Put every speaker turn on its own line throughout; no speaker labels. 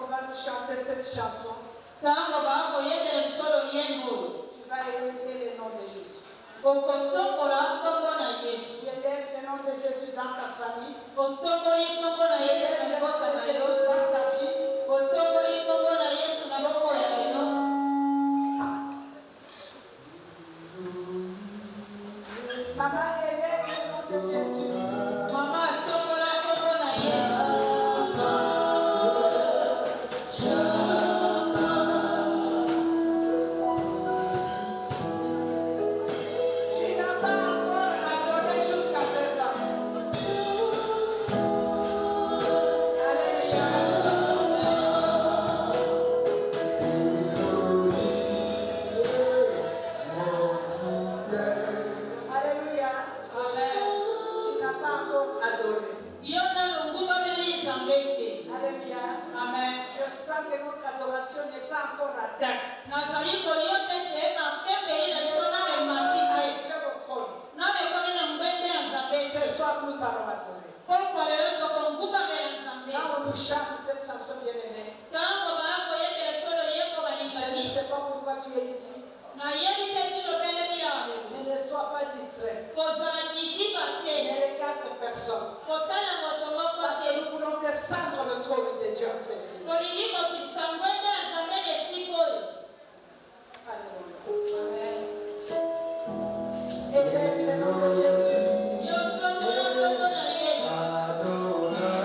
on va nous chanter cette chanson, tu
Tango bako yekele bisolo yengo.
vas élever le nom de Jésus.
Okotombola nkombo na Yesu.
Tu élèves le nom de Jésus dans ta famille.
Otomboli nkombo na Yesu na
Le nom
mboka
de
na
Jésus
yo.
dans ta vie.
Otomboli nkombo na Yesu na mboka ya yo.
Maman, élève le nom de Jésus.
Mama tombola nkombo na Yesu.
Tu n'as pas encore adoré jusqu'à présent. Alléluia. Alléluia.
Amen.
Tu n'as pas encore adoré.
Yo nano ngumameli Nzambe te.
Alléluia.
Amen.
Je sens que notre adoration n'est pas encore atteinte.
Nazali koyo tete mapembeli na biso na remati te.
Viens au trône.
Na bekomi na mbende ya Nzambe
Ce
te.
soir, nous allons adorer.
Pokwa lelo tokongumamela Nzambe.
Quand on nous chante cette chanson bien-aimée,
Tango bako yekele bisolo yengo
je ne
banikani.
sais pas pourquoi tu es ici,
Na yebi te chilobeleli ya lelo.
mais ne sois pas distrait.
Kozala kikiba te.
Ne regarde personne.
Kotala moto moko
Parce que
te.
nous voulons descendre le trône de Dieu en cette vie.
Tolingi kokitisa ngwende ya Nzambe na esika oyo.
Alléluia. Élève le nom de Jésus.
Yo tombola nkombo na Yesu.
Alléluia.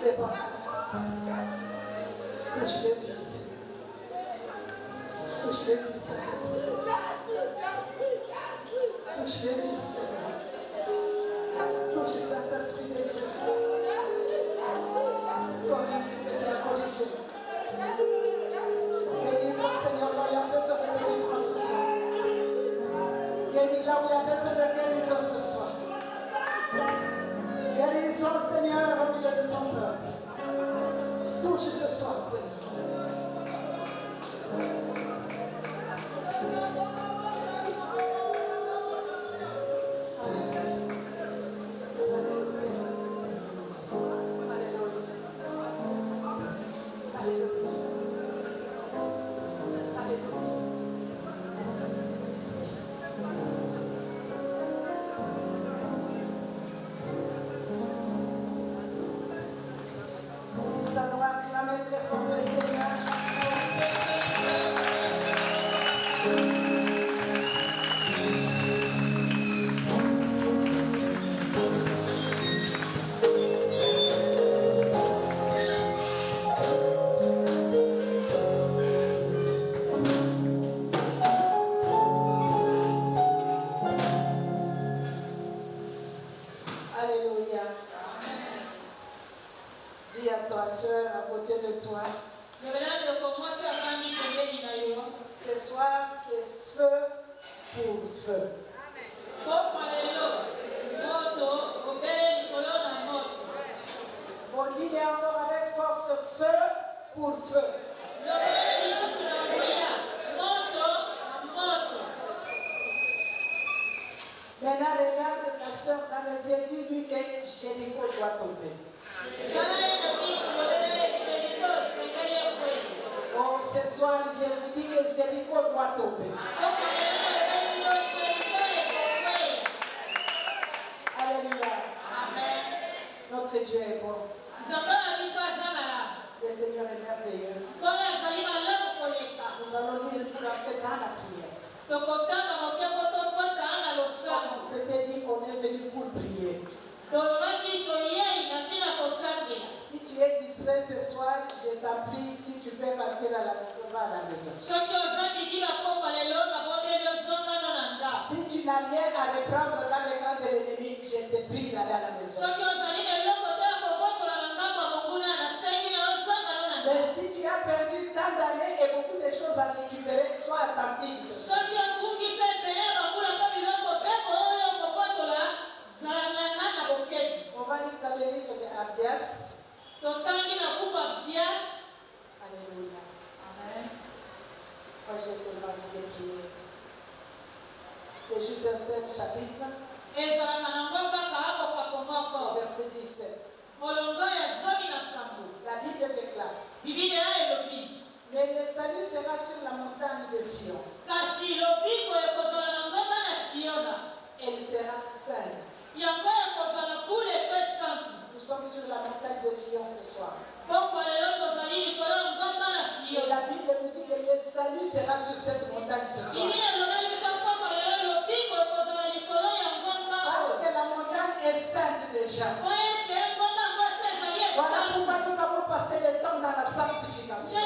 Répands ta grâce. Touche les vies, Seigneur. Touche les vies, Saint-Esprit. Touche les vies, Seigneur. Touche Saint-Esprit de Dieu. Corrige, Seigneur, corrige. Délivre, Seigneur, là où il y a besoin de délivrance ce soir. Guéris là où il y a besoin de guérison ce soir. Guérison, Seigneur, au milieu de ton peuple. Touche ce soir, Seigneur. Nous allons acclamer très fort le Seigneur. Alléluia. Dis à ta soeur à côté de toi, ce soir c'est feu pour feu. On dit encore avec force feu pour feu. Maintenant regarde ta soeur dans les yeux, dis-lui que Jéricho doit tomber. Oh, ce soir, je vous dis que Jéricho doit tomber. Alléluia. Notre Dieu est bon. Le Seigneur est merveilleux. Nous allons lire pour après dans la prière. On s'était dit qu'on est venu pour prier. Si tu es distrait ce soir, je t'en prie, si tu peux partir à la maison, va à la maison. Si tu n'as rien à reprendre dans le camp de l'ennemi, je te prie d'aller à la maison. Mais si tu as perdu tant d'années et beaucoup de choses à récupérer, sois attentif ce soir. On va lire dans le livre d'Abdias. Alléluia. Amen. Moi, j'ai seulement envie de prier. C'est juste un seul chapitre. Verset 17. La Bible déclare. Mais le salut sera sur la montagne de Sion. Elle sera sainte. Nous sommes sur la montagne de Sion ce soir. Et la Bible nous dit que le salut sera sur cette montagne ce soir. Parce que la montagne est sainte déjà. Voilà pourquoi nous avons passé le temps dans la sanctification.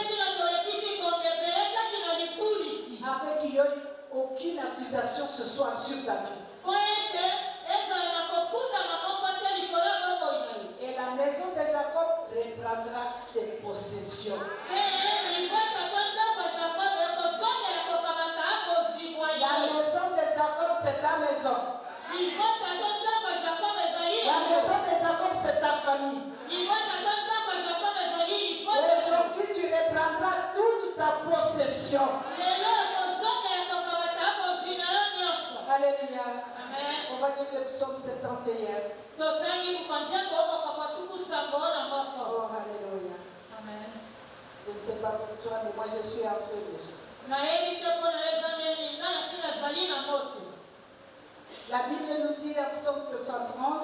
Afin qu'il n'y ait aucune accusation ce soir sur ta vie. Et la maison de Jacob reprendra ses possessions. La maison de Jacob, c'est ta maison. La maison de Jacob, c'est ta famille. Aujourd'hui, tu reprendras toute ta possession. Alléluia. On va lire le psaume 71. Oh, alléluia. Je ne sais pas pour toi, mais moi je suis en feu déjà. La Bible nous dit en psaume 71.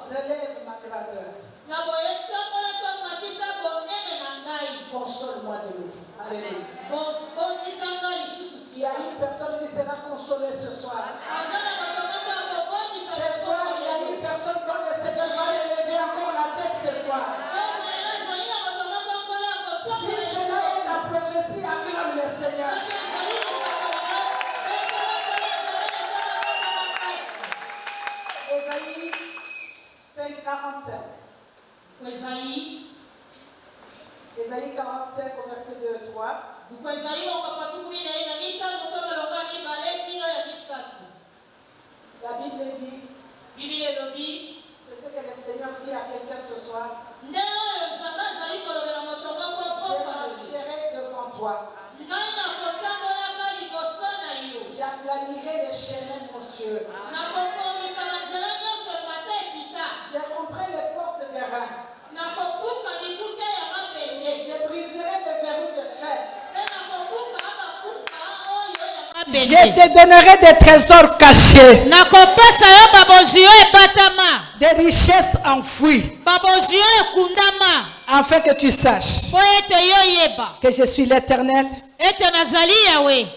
Relève ma grandeur. Console-moi de nouveau. Alléluia. Il y a une personne qui sera consolée ce soir. Ce soir, il y a une 45.
Esaïe.
Ésaïe 45 au verset 2 et 3. La Bible dit, c'est ce que le Seigneur dit à quelqu'un ce soir. Je marcherai devant toi. J'aplanirai les chemins montueux. Je romprai les portes des reins. Je briserai les verrous de fer. Je te donnerai des trésors cachés, des richesses enfouies, afin que tu saches que je suis l'Éternel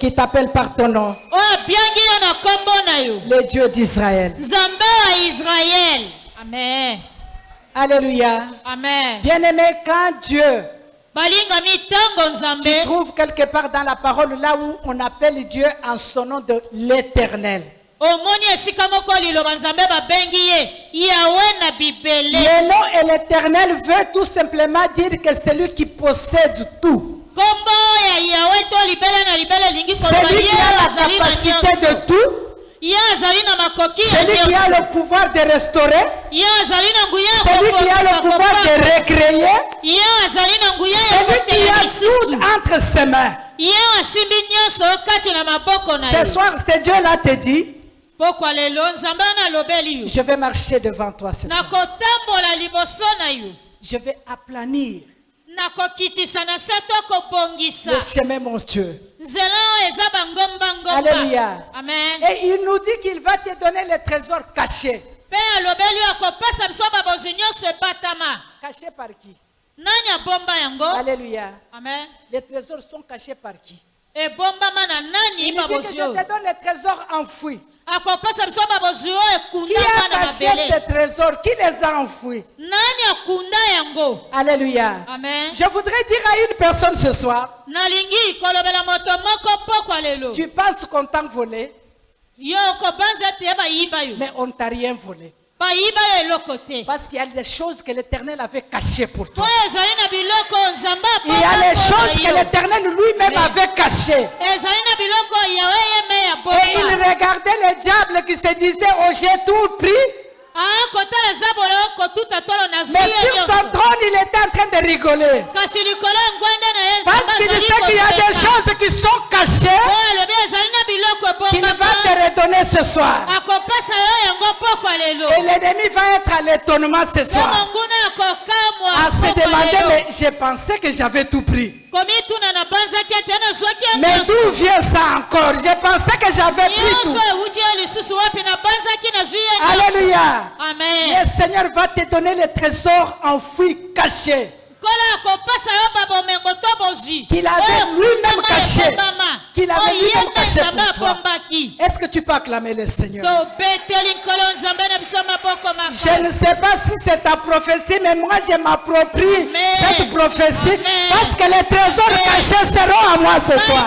qui t'appelle par ton nom, le Dieu d'Israël.
Amen.
Alléluia.
Amen.
Bien-aimé, quand Dieu, tu trouves quelque part dans la parole là où on appelle Dieu en son nom de l'Éternel. Le nom et l'Éternel veut tout simplement dire que c'est lui qui possède tout. Celui qui a la capacité de tout. Celui qui a le pouvoir de restaurer. Celui qui a le pouvoir de recréer. Celui qui a tout entre ses mains. Ce soir, ce Dieu-là te dit, je vais marcher devant toi ce soir. Je vais aplanir le chemin monstrueux. Alléluia.
Amen.
Et il nous dit qu'il va te donner les trésors cachés. Cachés par qui? Alléluia.
Amen.
Les trésors sont cachés par qui?
Il
Il dit que je te donne les trésors enfouis. Qui
Qui
a caché ces trésors? Qui les a enfouis? Alléluia.
Amen.
Je voudrais dire à une personne ce soir, tu penses qu'on t'a volé, mais on ne t'a rien volé. Parce qu'il y a des choses que l'Éternel avait cachées pour toi. Il y a les choses que l'Éternel lui-même avait cachées. Et il regardait le diable qui se disait, oh j'ai tout pris. Mais sur son trône, il était en train de rigoler. Parce qu'il sait qu'il y a des choses qui sont cachées qu'il va te redonner ce soir. Et l'ennemi va être à l'étonnement ce soir. À se demander, mais j'ai pensé que j'avais tout pris. Mais d'où vient ça encore? J'ai pensé que j'avais pris tout. Alléluia.
Amen.
Le Seigneur va te donner les trésors enfouis cachés qu'il avait lui-même cachés. Qu'il avait lui-même cachés pour toi. Est-ce que tu peux acclamer le Seigneur? Je ne sais pas si c'est ta prophétie, mais moi je m'approprie cette prophétie parce que les trésors cachés seront à moi ce soir.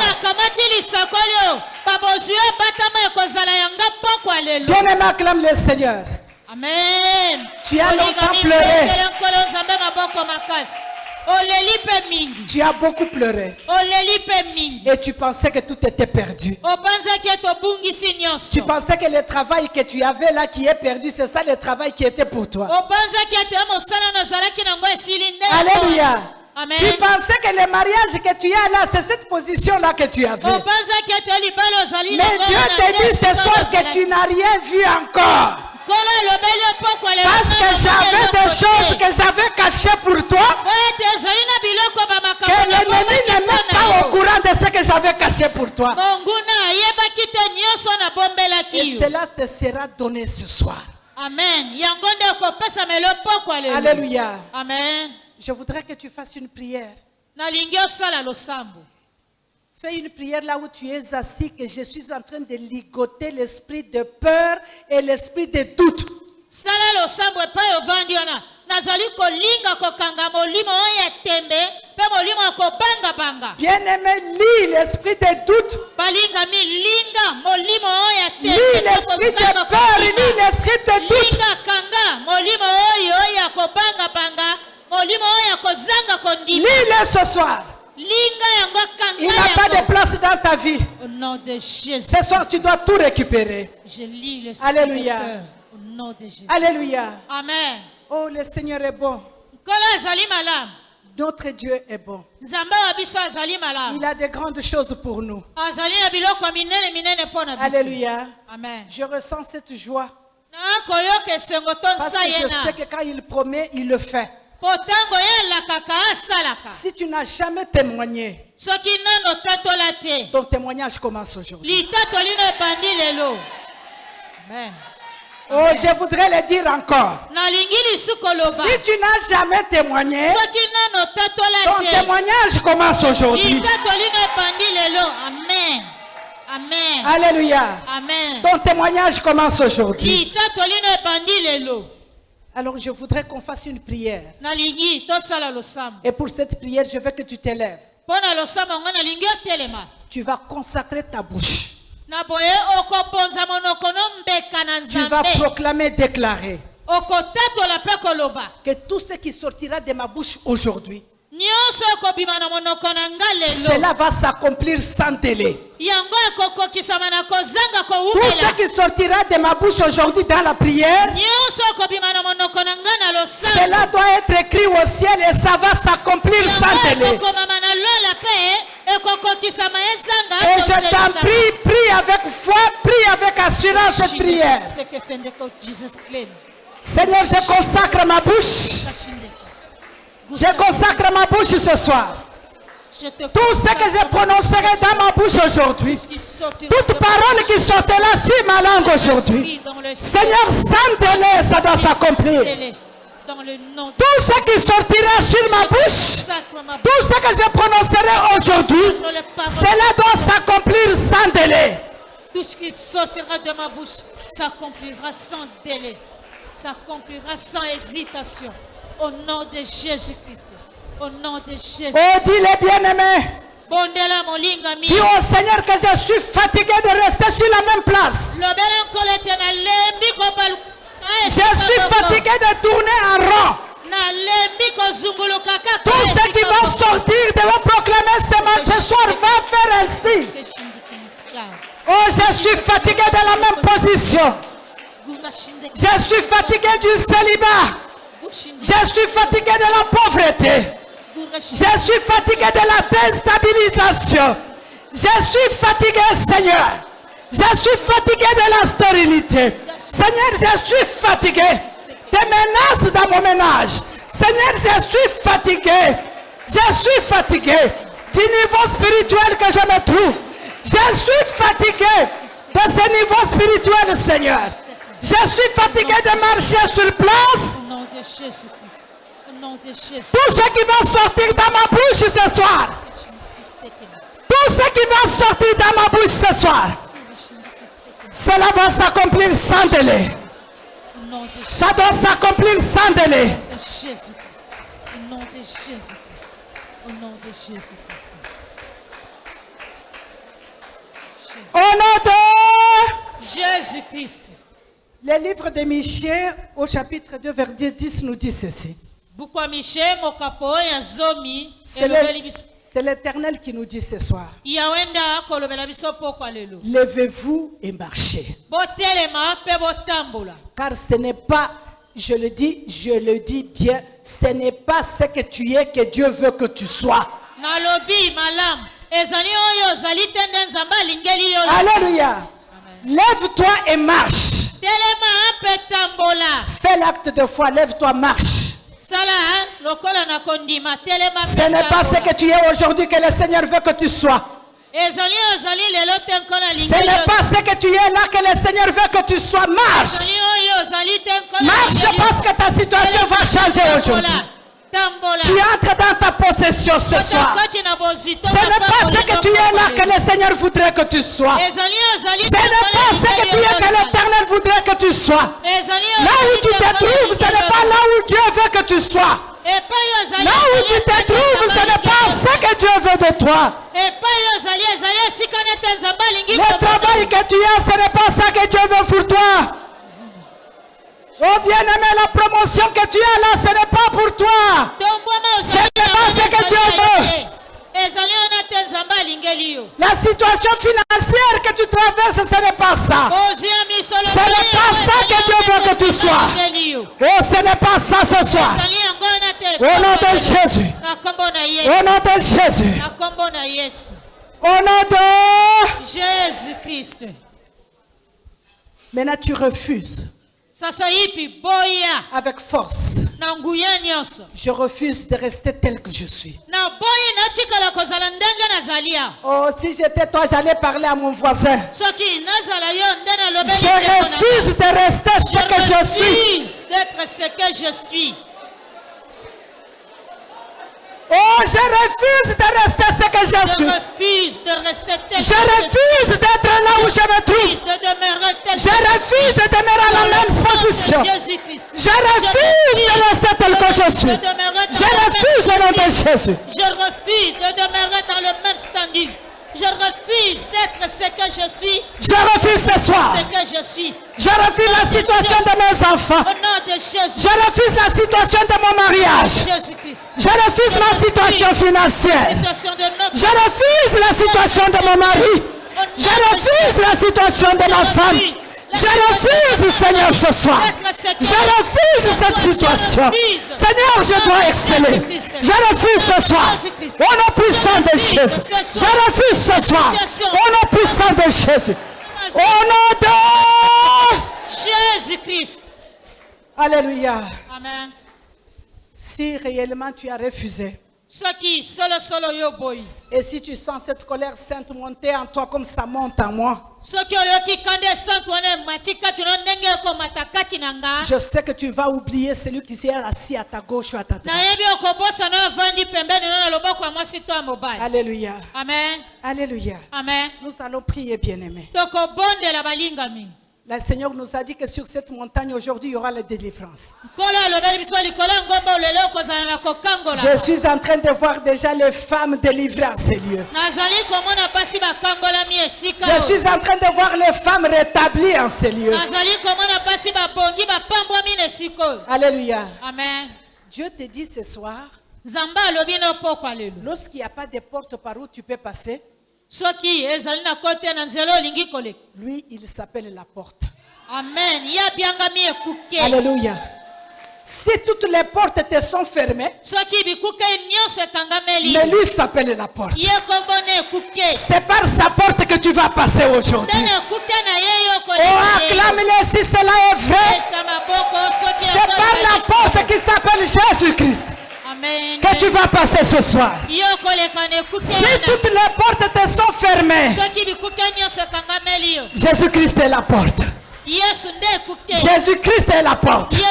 Bien-aimé, acclame le Seigneur.
Amen.
Tu as longtemps pleuré. Tu as beaucoup pleuré. Et tu pensais que tout était perdu. Tu pensais que le travail que tu avais là qui est perdu, c'est ça le travail qui était pour toi. Alléluia.
Amen.
Tu pensais que le mariage que tu as là, c'est cette position-là que tu avais. Mais Dieu te dit ce soir que tu n'as rien vu encore. Parce que j'avais des choses que j'avais cachées pour toi. Que l'ennemi n'est même pas au courant de ce que j'avais caché pour toi. Et cela te sera donné ce soir.
Amen.
Alléluia.
Amen.
Je voudrais que tu fasses une prière. Fais une prière là où tu es assis, que je suis en train de ligoter l'esprit de peur et l'esprit de doute. Bien-aimé, lis l'esprit de doute. Lis l'esprit de peur, lis l'esprit de doute. Lis-le ce soir. Il n'a pas de place dans ta vie.
Au nom de Jésus.
Ce soir, tu dois tout récupérer.
Je lis le
Alléluia.
Au nom de Jésus.
Alléluia.
Amen.
Oh, le Seigneur est bon. Notre Dieu est bon. Il a de grandes choses pour nous. Alléluia.
Amen.
Je ressens cette joie. Parce que je sais que quand il promet, il le fait. Si tu n'as jamais témoigné, ton témoignage commence aujourd'hui.
Amen.
Oh, je voudrais le dire encore. Si tu n'as jamais témoigné, ton témoignage commence aujourd'hui.
Amen. Amen.
Alléluia.
Amen.
Ton témoignage commence aujourd'hui. Alors je voudrais qu'on fasse une prière. Et pour cette prière, je veux que tu t'élèves. Tu vas consacrer ta bouche. Tu vas proclamer, déclarer que tout ce qui sortira de ma bouche aujourd'hui, cela va s'accomplir sans délai. Tout ce qui sortira de ma bouche aujourd'hui dans la prière, cela doit être écrit au ciel et ça va s'accomplir sans délai. Et je t'en prie, prie avec foi, prie avec assurance cette prière. Seigneur, je consacre ma bouche. Je consacre ma bouche ce soir. Tout ce que je prononcerai dans ma bouche aujourd'hui, toute parole qui sortira sur ma langue aujourd'hui, Seigneur, sans délai, ça doit s'accomplir. Tout ce qui sortira sur ma bouche, tout ce que je prononcerai aujourd'hui, cela doit s'accomplir sans délai.
Tout ce qui sortira de ma bouche s'accomplira sans délai, s'accomplira sans hésitation. Au nom de Jésus-Christ. Au nom de Jésus.
Oh, dis-le bien-aimé. Dis au Seigneur que je suis fatigué de rester sur la même place. Je suis fatigué de tourner en rond. Tout ce qui va sortir de me proclamer ce soir va faire ainsi. Oh, je suis fatigué de la même position. Je suis fatigué du célibat. Je suis fatigué de la pauvreté. Je suis fatigué de la déstabilisation. Je suis fatigué, Seigneur. Je suis fatigué de la stérilité. Seigneur, je suis fatigué des menaces dans mon ménage. Seigneur, je suis fatigué. Je suis fatigué du niveau spirituel que je me trouve. Je suis fatigué de ce niveau spirituel, Seigneur. Je suis fatigué de marcher sur place. Tout ce qui va sortir dans ma bouche ce soir. Tout ce qui va sortir dans ma bouche ce soir. Cela va s'accomplir sans délai. Ça doit s'accomplir sans délai.
Au nom de Jésus. Au nom de Jésus.
Au nom de
Jésus-Christ.
Le livre de Michée au chapitre 2 verset 10 nous dit ceci. C'est l'Éternel qui nous dit ce soir. Levez-vous et marchez. Car ce n'est pas, je le dis bien, ce n'est pas ce que tu es que Dieu veut que tu sois. Alléluia. Lève-toi et marche. Fais l'acte de foi, lève-toi, marche. Ce n'est pas ce que tu es aujourd'hui que le Seigneur veut que tu sois. Ce n'est pas ce que tu es là que le Seigneur veut que tu sois. Marche. Marche parce que ta situation va changer aujourd'hui. Tu entres dans ta possession ce soir. Ce n'est pas ce que tu es là que le Seigneur voudrait que tu sois. Ce n'est pas ce que tu es que l'Éternel voudrait que tu sois. Là où tu te trouves, ce n'est pas là où Dieu veut que tu sois. Là où tu te trouves, ce n'est pas ce que Dieu veut de toi. Le travail que tu as, ce n'est pas ça que Dieu veut pour toi. Oh bien Bien-aimé, la promotion que tu as là, ce n'est pas pour toi. Ce n'est pas ce que Dieu veut. La situation financière que tu traverses, ce n'est pas ça. Ce n'est pas ça que Dieu veut que tu sois. Oh, ce n'est pas ça ce soir. Au nom de Jésus. Au nom de Jésus. Au nom de
Jésus-Christ.
Maintenant, tu refuses. Avec force. Je refuse de rester tel que je suis. Oh, si j'étais toi, j'allais parler à mon voisin. Je refuse de rester ce que je suis.
D'être ce que je suis.
Oh, je refuse de rester ce que je suis. Je refuse d'être là où je me trouve. Je refuse de demeurer à la même position. Je refuse de rester tel que je suis. Je refuse au nom de Jésus.
Je refuse de demeurer dans le même standing. Je refuse d'être ce que je suis.
Je refuse ce soir.
Ce que je suis.
Je refuse la situation de mes enfants.
Au nom de Jésus.
Je refuse la situation de mon mariage. Je refuse ma situation financière. Je refuse la situation de mon mari. Je refuse la situation de ma femme. Je refuse, Seigneur, ce soir. Je refuse cette situation. Seigneur, je dois exceller. Je refuse ce soir. Au nom puissant de Jésus. Je refuse ce soir. Au nom puissant de Jésus. Au nom de
Jésus-Christ.
Alléluia.
Amen.
Si réellement tu as refusé, et si tu sens cette colère sainte monter en toi comme ça monte en moi, je sais que tu vas oublier celui qui est assis à ta gauche ou à ta droite. Alléluia.
Amen.
Alléluia.
Amen.
Nous allons prier, bien-aimés. Le Seigneur nous a dit que sur cette montagne aujourd'hui, il y aura la délivrance. Je suis en train de voir déjà les femmes délivrées en ces lieux. Je suis en train de voir les femmes rétablies en ces lieux. Alléluia.
Amen.
Dieu te dit ce soir, lorsqu'il n'y a pas de porte par où tu peux passer, lui, il s'appelle la porte.
Amen.
Alléluia. Si toutes les portes te sont fermées, mais lui s'appelle la porte. C'est par sa porte que tu vas passer aujourd'hui. Oh, acclame-le si cela est vrai. C'est par la porte qui s'appelle Jésus-Christ que tu vas passer ce soir. Si toutes les portes te sont fermées, Jésus-Christ est la porte. Jésus-Christ est la porte. Et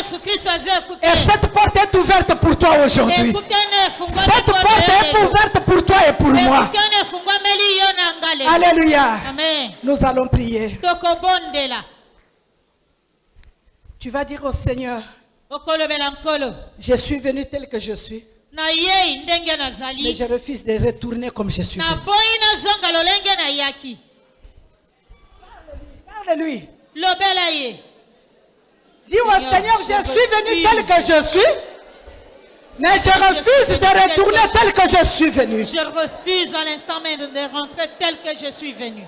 cette porte est ouverte pour toi aujourd'hui. Cette porte est ouverte pour toi et pour moi. Alléluia. Nous allons prier. Tu vas dire au Seigneur, je suis venu tel que je suis, mais je refuse de retourner comme je suis venu. Parle-lui. Dis au Seigneur, je suis venu tel que je suis, mais je refuse de retourner tel que je suis venu.
Je refuse à l'instant même de rentrer tel que je suis venu.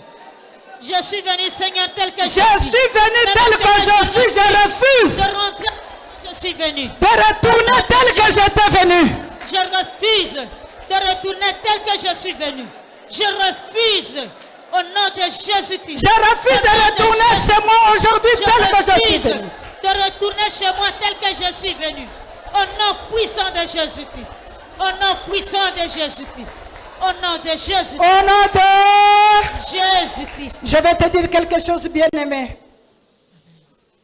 Je suis venu, Seigneur, tel que je suis.
Je suis venu tel que je suis, je refuse
de rentrer tel que je suis venu.
De retourner tel que j'étais venu.
Je refuse de retourner tel que je suis venu. Je refuse. Au nom de Jésus-Christ.
Je refuse de retourner chez moi aujourd'hui tel que je suis venu.
De retourner chez moi tel que je suis venu. Au nom puissant de Jésus-Christ. Au nom puissant de Jésus-Christ. Au nom de Jésus-Christ.
Au nom de
Jésus-Christ.
Je vais te dire quelque chose, bien-aimé.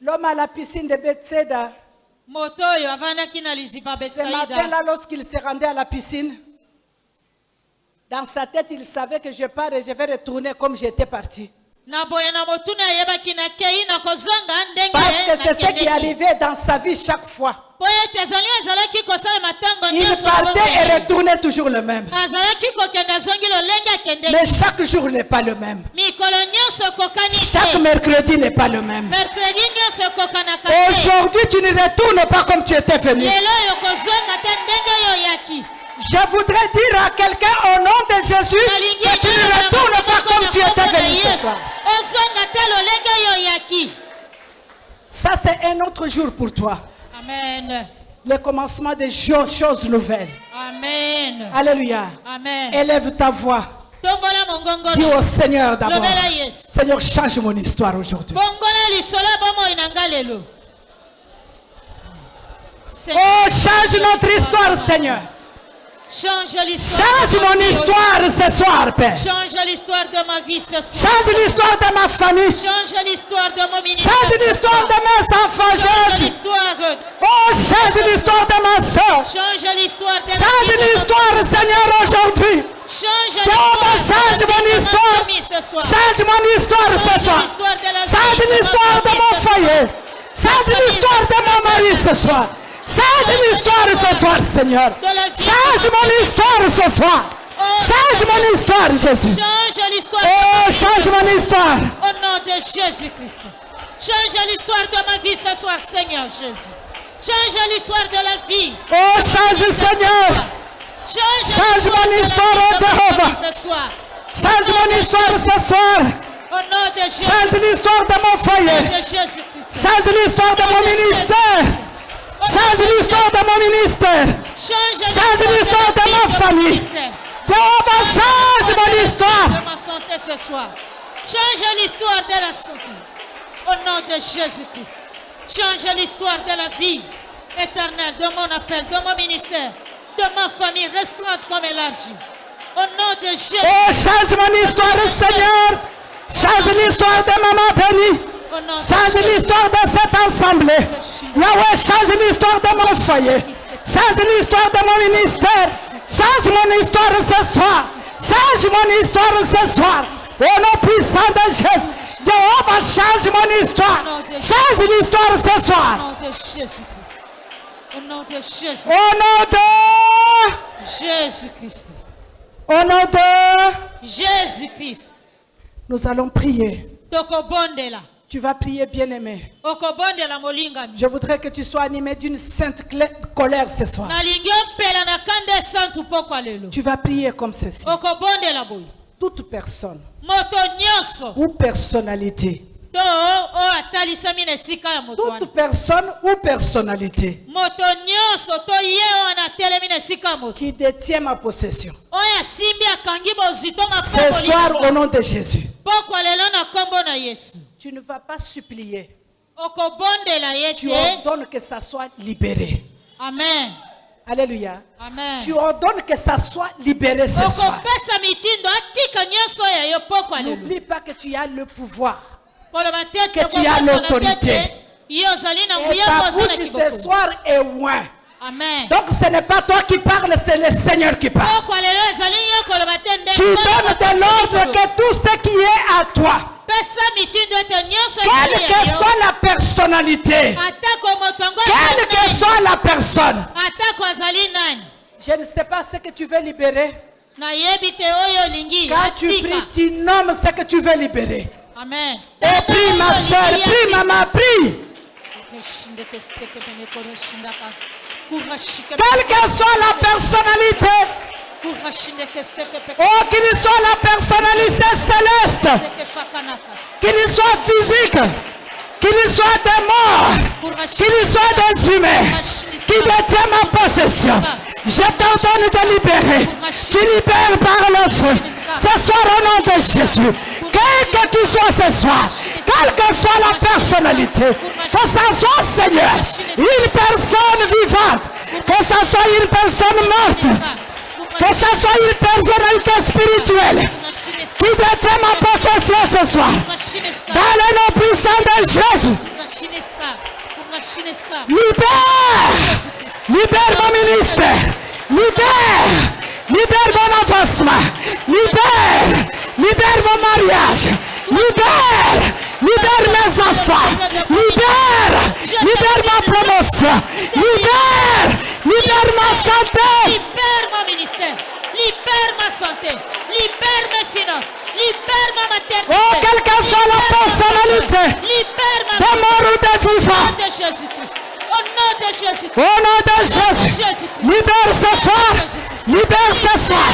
L'homme à la piscine de Bethsaida, ce matin-là, lorsqu'il s'est rendu à la piscine, dans sa tête, il savait que je pars et je vais retourner comme j'étais parti. Parce que c'est ce qui arrivait dans sa vie chaque fois. Il partait et retournait toujours le même. Mais chaque jour n'est pas le même. Chaque mercredi n'est pas le même. Aujourd'hui, tu ne retournes pas comme tu étais venu. Je voudrais dire à quelqu'un au nom de Jésus que tu ne retournes pas comme tu étais venu ce soir. Ça, c'est un autre jour pour toi.
Amen.
Le commencement des choses nouvelles.
Amen.
Alléluia.
Amen.
Élève ta voix. Dis au Seigneur d'abord. Seigneur, change mon histoire aujourd'hui. Oh, change notre histoire, Seigneur.
Change
mon histoire ce soir, Père.
Change l'histoire de ma vie ce soir.
Change l'histoire de ma famille.
Change l'histoire de mon ministère.
Change l'histoire de mes enfants, Jésus. Oh, change l'histoire de ma soeur.
Change l'histoire de
change l'histoire, Seigneur, aujourd'hui. Change mon histoire. Change mon histoire ce soir. Change l'histoire de mon foyer. Change l'histoire de mon mari ce soir. Change l'histoire ce soir, Seigneur. Change mon histoire ce soir. Change mon histoire, Jésus. Oh, change mon histoire.
Au nom de Jésus-Christ. Change l'histoire de ma vie ce soir, Seigneur Jésus. Change l'histoire de la vie.
Oh, change, Seigneur. Change mon histoire, oh Jéhovah. Change mon histoire ce soir. Change l'histoire de mon foyer. Change l'histoire de mon ministère. Change l'histoire de mon ministère. Change l'histoire de ma famille. Jéhovah, change mon histoire.
De ma santé ce soir. Change l'histoire de la santé. Au nom de Jésus-Christ. Change l'histoire de la vie éternelle, de mon appel, de mon ministère, de ma famille restreinte comme élargie. Au nom de Jésus.
Oh, change mon histoire, Seigneur. Change l'histoire de maman bénie. Change l'histoire de cette assemblée. Yahweh, change l'histoire de mon foyer. Change l'histoire de mon ministère. Change mon histoire ce soir. Change mon histoire ce soir. Au nom puissant de Jésus. Jéhovah, change mon histoire. Change l'histoire ce soir.
Au nom de Jésus-Christ. Au nom de Jésus.
Au nom de
Jésus-Christ.
Au nom de
Jésus-Christ.
Nous allons prier.
Tokobondela.
Tu vas prier, bien-aimé. Je voudrais que tu sois animé d'une sainte colère ce soir. Tu vas prier comme ceci. Toute personne ou personnalité. Toute personne ou personnalité qui détient ma possession. Ce soir, au nom de Jésus. Tu ne vas pas supplier. Tu ordonnes que ça soit libéré.
Amen.
Alléluia.
Amen.
Tu ordonnes que ça soit libéré ce soir. N'oublie pas que tu as le pouvoir. Que tu as l'autorité. Et ta bouche ce soir est loin.
Amen.
Donc ce n'est pas toi qui parles, c'est le Seigneur qui parle. Tu donnes de l'ordre que tout ce qui est à toi, quelle que soit la personnalité, quelle que soit la personne, je ne sais pas ce que tu veux libérer. Quand tu pries, tu nommes ce que tu veux libérer.
Amen.
Et prie ma soeur, prie maman, prie. Quelle que soit la personnalité, oh, qu'il soit la personnalité céleste, qu'il soit physique, qu'il soit des morts, qu'il soit des humains, qui détient ma possession, je t'ordonne de libérer. Tu libères par le feu. Ce soir, au nom de Jésus, quel que tu sois ce soir, quelle que soit la personnalité, que ce soit, Seigneur, une personne vivante, que ce soit une personne morte, que ce soit une personnalité spirituelle qui détient ma possession ce soir, dans le nom puissant de Jésus, libère mon ministère, libère mon avancement, libère mon mariage, Libère. Libère mes enfants. Libère ma promotion. Libère ma santé.
Libère mon ministère. Libère ma santé. Libère mes finances. Libère ma maternité.
Oh, quelle que soit la personnalité.
Libère ma
de mort ou de vivant.
Au nom de Jésus-Christ. Au nom de Jésus-Christ.
Au nom de Jésus. Libère ce soir. Libère ce soir.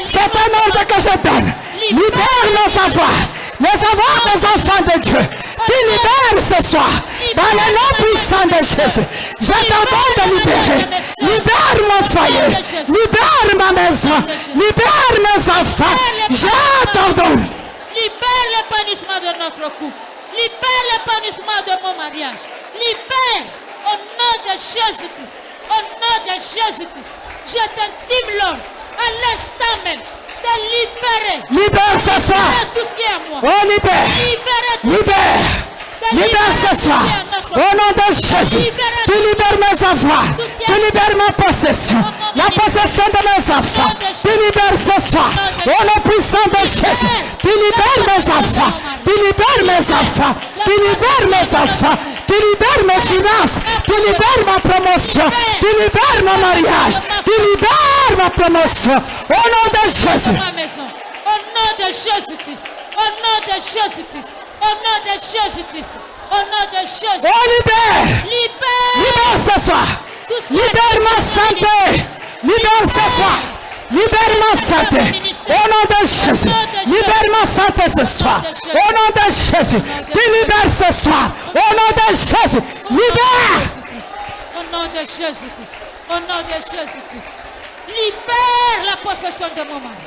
C'est un ordre que je donne. Libère nos avoirs. Les avoirs des enfants de Dieu. Tu libères ce soir. Dans le nom puissant de Jésus. Je t'ordonne de libérer. Libère mon foyer. Libère ma maison. Libère mes enfants. Je t'ordonne.
Libère l'épanouissement de notre couple. Libère l'épanouissement de mon mariage. Libère au nom de Jésus-Christ. Au nom de Jésus-Christ. Je t'intime l'homme à l'instant même de libérer.
Libère ce soir.
Tout ce qui est à moi.
Oh, libère. Libère. Libère ce soir. Au nom de Jésus. Tu libères mes avoirs. Tu libères ma possession. La possession de mes enfants. Tu libères ce soir. Au nom puissant de Jésus. Tu libères mes enfants. Tu libères mes enfants. Tu libères mes enfants. Tu libères mes finances. Tu libères ma promotion. Tu libères mon mariage. Tu libères ma promotion. Au nom de Jésus.
Au nom de Jésus-Christ. Au nom de Jésus-Christ. Au nom de Jésus-Christ. Au nom de Jésus.
Oh, libère.
Libère
ce soir. Libère ma santé. Libère ce soir. Libère ma santé. Au nom de Jésus. Libère ma santé ce soir. Au nom de Jésus. Tu libères ce soir. Au nom de Jésus. Libère.
Au nom de Jésus-Christ. Au nom de Jésus-Christ. Libère la possession de mon mari.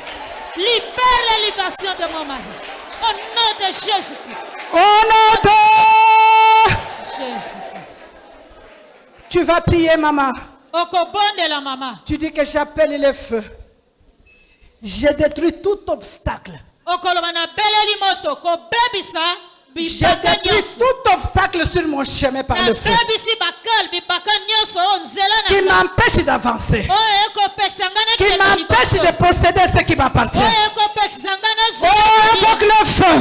Libère la libération de mon mari. Au nom de Jésus-Christ.
Au nom de
Jésus-Christ.
Tu vas prier, maman.
Au cobon de la maman.
Tu dis que j'appelle le feu. J'ai détruit tout obstacle. J'ai détruit tout obstacle sur mon chemin par le feu qui m'empêche d'avancer, qui m'empêche de posséder ce qui m'appartient. Oh, invoque le feu.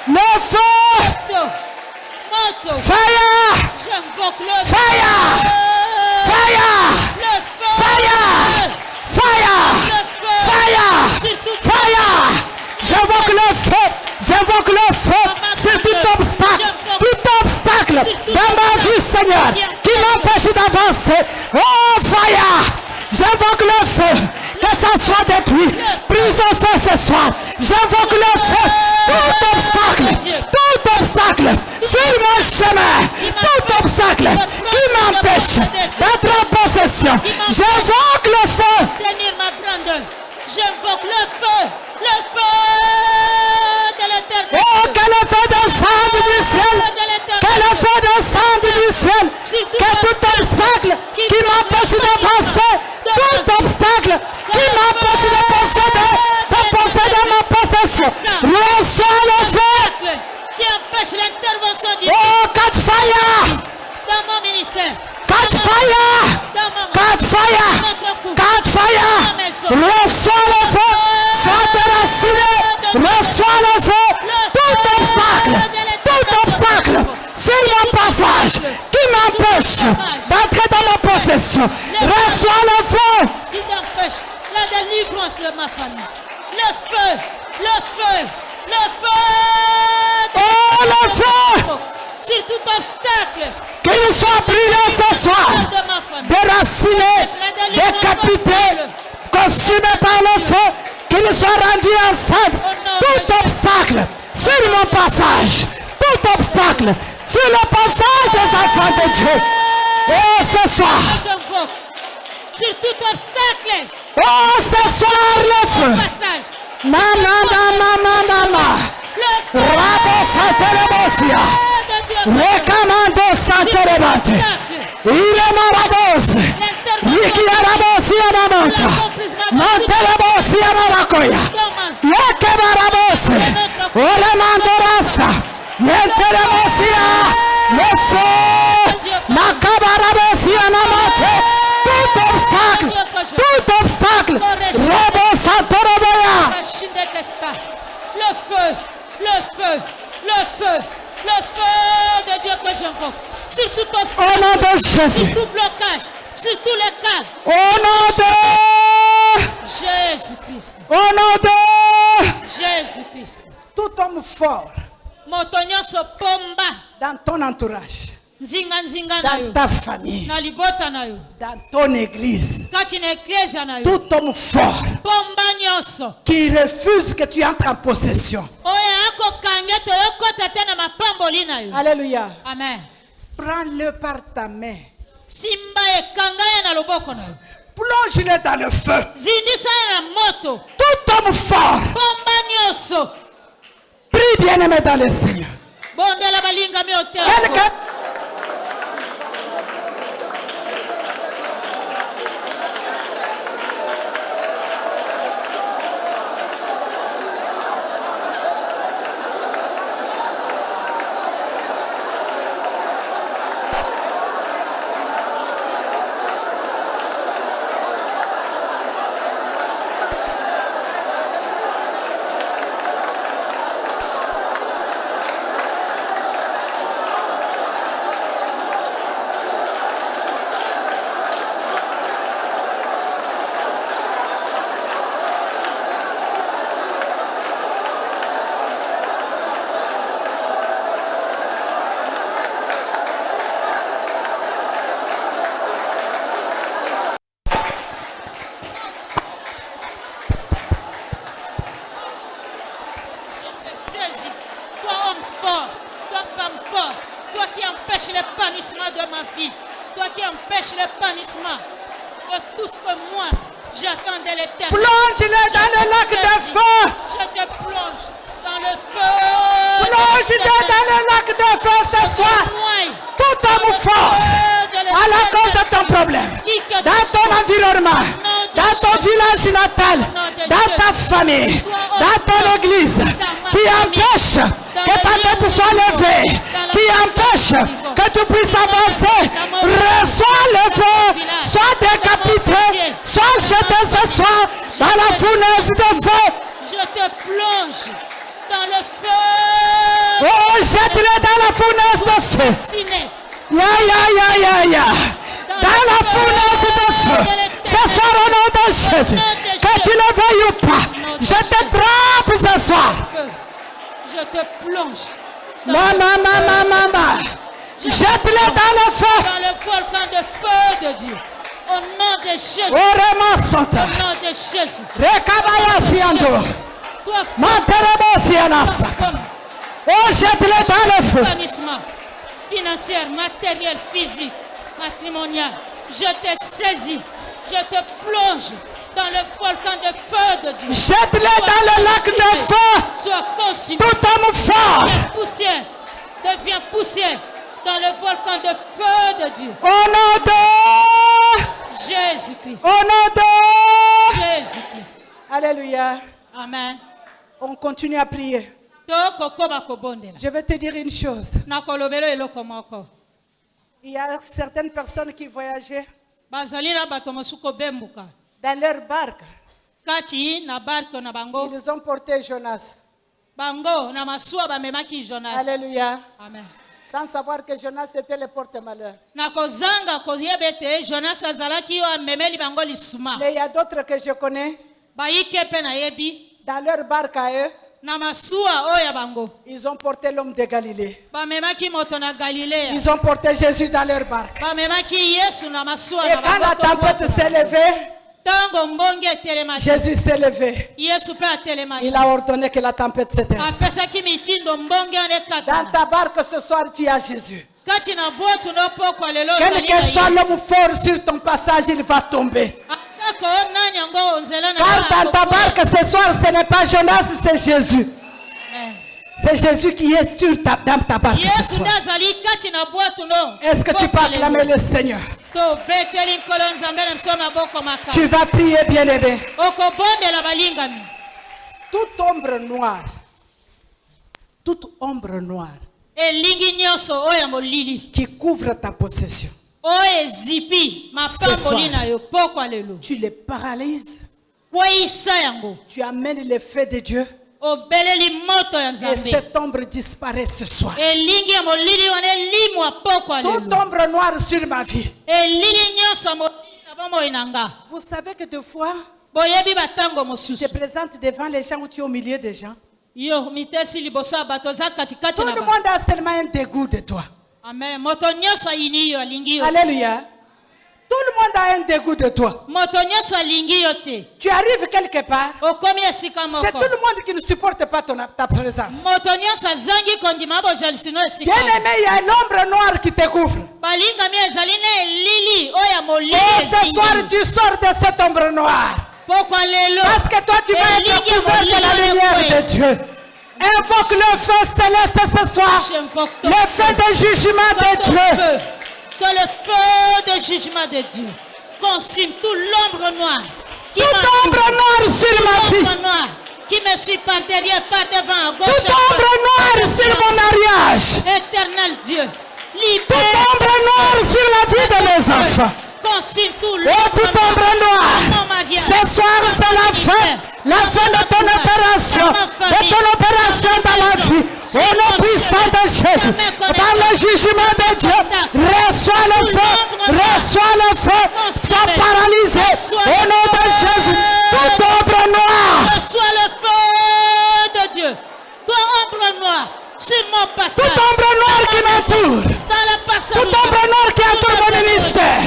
Le feu. Fire. Fire. Fire. Fire. Fire. Fire. J'invoque le feu. J'invoque le feu sur tout obstacle dans ma vie, Seigneur, qui m'empêche d'avancer. Oh, fire. J'invoque le feu, que ça soit détruit. Prise au feu ce soir. J'invoque le feu. Tout obstacle sur mon chemin, tout obstacle qui m'empêche d'être en possession. J'invoque le feu.
J'invoque le feu de l'éternel.
Oh, que le feu descende du ciel. Que le feu descende du ciel. Que tout obstacle qui m'empêche d'avancer, tout obstacle qui m'empêche de posséder ma possession, reçois le feu.
Qui empêche l'intervention du
Oh, catch fire.
Dans mon ministère.
Catch fire. Catch fire. Catch fire. Reçois le feu. Sois déraciné. Reçois le feu. Tout obstacle sur mon passage qui m'empêche d'entrer dans ma possession. Reçois le feu.
Qui t'empêche la délivrance de ma famille. Le feu.
Oh, le feu.
Sur tout obstacle.
Qu'il soit brûlé ce soir. Déraciné, décapité, consumé par le feu. Qu'il soit rendu ensemble. Tout obstacle sur mon passage. Tout obstacle sur le passage des enfants de Dieu. Oh, ce soir.
Sur tout obstacle.
Oh, ce soir, le feu. Mama. Rabo Santelebosia. Recamando Santelebate. Il est marabos. Niki Arabosia Namanta. Mantelebosia Namakoya. Yeke marabos. Ole Mandorasa. Yentelebosia. Le feu. Makabarabosia Namate. Tout obstacle. Rabo Santeleboya.
Le feu, le feu, le feu, le feu de Dieu que j'invoque. Sur tout obstacle,
au nom de Jésus.
sur tout blocage, sur tous les cas.
Au nom de
Jésus-Christ.
Au nom de
Jésus-Christ.
Tout homme fort
Motonyoso pomba.
dans ton entourage,
Nzinga nzinga na yo.
dans ta famille,
Na libota na yo.
dans ton église.
Kati na eklezia na yo.
Tout homme fort
Pomba nyoso.
qui refuse que tu entres en possession.
Oya ako kange to yokota tena mapamboli na yo.
Alléluia.
Amen.
Prends-le par ta main.
Simba ekanga ya na loboko na yo.
Plonge-le dans le feu.
Zindisa ya na moto.
Tout homme fort.
Pomba nyoso.
Prie bien-aimé dans le Seigneur.
Bondela balinga mi otela.
Quelqu'un
De ma vie, toi qui empêches l'épanouissement de tout ce que moi j'attends de l'éternel.
plonge-le dans le lac de feu.
Je te plonge dans le feu.
Plonge-le dans le lac de feu ce soir. Tout homme fort à la cause de ton problème, dans ton environnement, dans ton village natal, dans ta famille, dans ton église, qui empêche que ta tête soit levée, qui empêche que tu puisses avancer, reçois le feu, sois décapité, sois jeté ce soir dans la fournaise de feu.
Je te plonge dans le feu.
Oh, jette-le dans la fournaise de feu. Ya. Dans la fournaise de feu. Ce soir au nom de Jésus. Que tu le veuilles ou pas. Je te trappe ce soir.
Je te plonge.
Maman. Jette-le dans le feu.
Dans le volcan de feu de Dieu. Au nom de Jésus.
Au
Au nom de Jésus.
Rekabaya siando.
Toi,
Manterebo sianasa. Oh, jette-le dans le feu.
épanouissement financier, matériel, physique, matrimonial. Je te saisis. Je te plonge dans le volcan de feu de Dieu.
Jette-le dans le lac de feu.
Sois consumé.
Tout homme fort.
Deviens poussière dans le volcan de feu de Dieu.
Au nom de
Jésus-Christ.
Au nom de
Jésus-Christ.
Alléluia.
Amen.
On continue à prier. Je vais te dire une chose. Il y a certaines personnes qui voyageaient dans leur barque. Ils ont porté Jonas. Alléluia.
Amen.
Sans savoir que Jonas était le porte-malheur. Mais il y a d'autres que je connais. Dans leur barque à eux, ils ont porté l'homme de Galilée. Ils ont porté Jésus dans leur barque. Et quand la tempête s'est levée, Jésus s'est levé. Il a ordonné que la tempête s'éteigne. Dans ta barque ce soir, tu as Jésus. Quel que soit l'homme fort sur ton passage, il va tomber. Car dans ta barque ce soir, ce n'est pas Jonas, c'est Jésus. C'est Jésus qui est dans ta barque ce soir. Est-ce que tu peux acclamer le Seigneur? Tu vas prier, bien-aimé. Toute ombre noire qui couvre ta possession, ce soir, tu les paralyses Tu amènes le feu de Dieu. Et cette ombre disparaît ce soir. Toute ombre noire sur ma vie. Vous savez que deux fois, tu te présentes devant les gens ou tu es au milieu des gens. Tout le monde a seulement un dégoût de toi.
Amen.
Alléluia. Tout le monde a un dégoût de toi. Tu arrives quelque part. C'est tout le monde qui ne supporte pas ta présence. Bien aimé, il y a l'ombre noire qui te couvre. Et ce soir, tu sors de cette ombre noire. Parce que toi, tu vas être couvert de la lumière de Dieu. Invoque le feu céleste ce soir. Le feu de jugement de Dieu.
Que le feu de jugement de Dieu consume toute l'ombre noire.
Toute ombre noire sur ma vie.
Qui me suit par derrière, par devant, à gauche.
Toute ombre noire sur mon mariage.
Éternel Dieu.
Toute ombre noire sur la vie de mes enfants.
Consume tout
toute ombre noire. Ce soir, c'est la fin de ton opération. De ton opération dans ma vie. Au nom puissant de Jésus. Dans le jugement de Dieu. Reçois le feu. Reçois le feu. Sois paralysé. Au nom de Jésus. Toute ombre noire.
Reçois le feu de Dieu. Toi, ombre noire. Sur mon passage.
Toute ombre noire qui m'entoure. Toute ombre noire qui entoure mon ministère.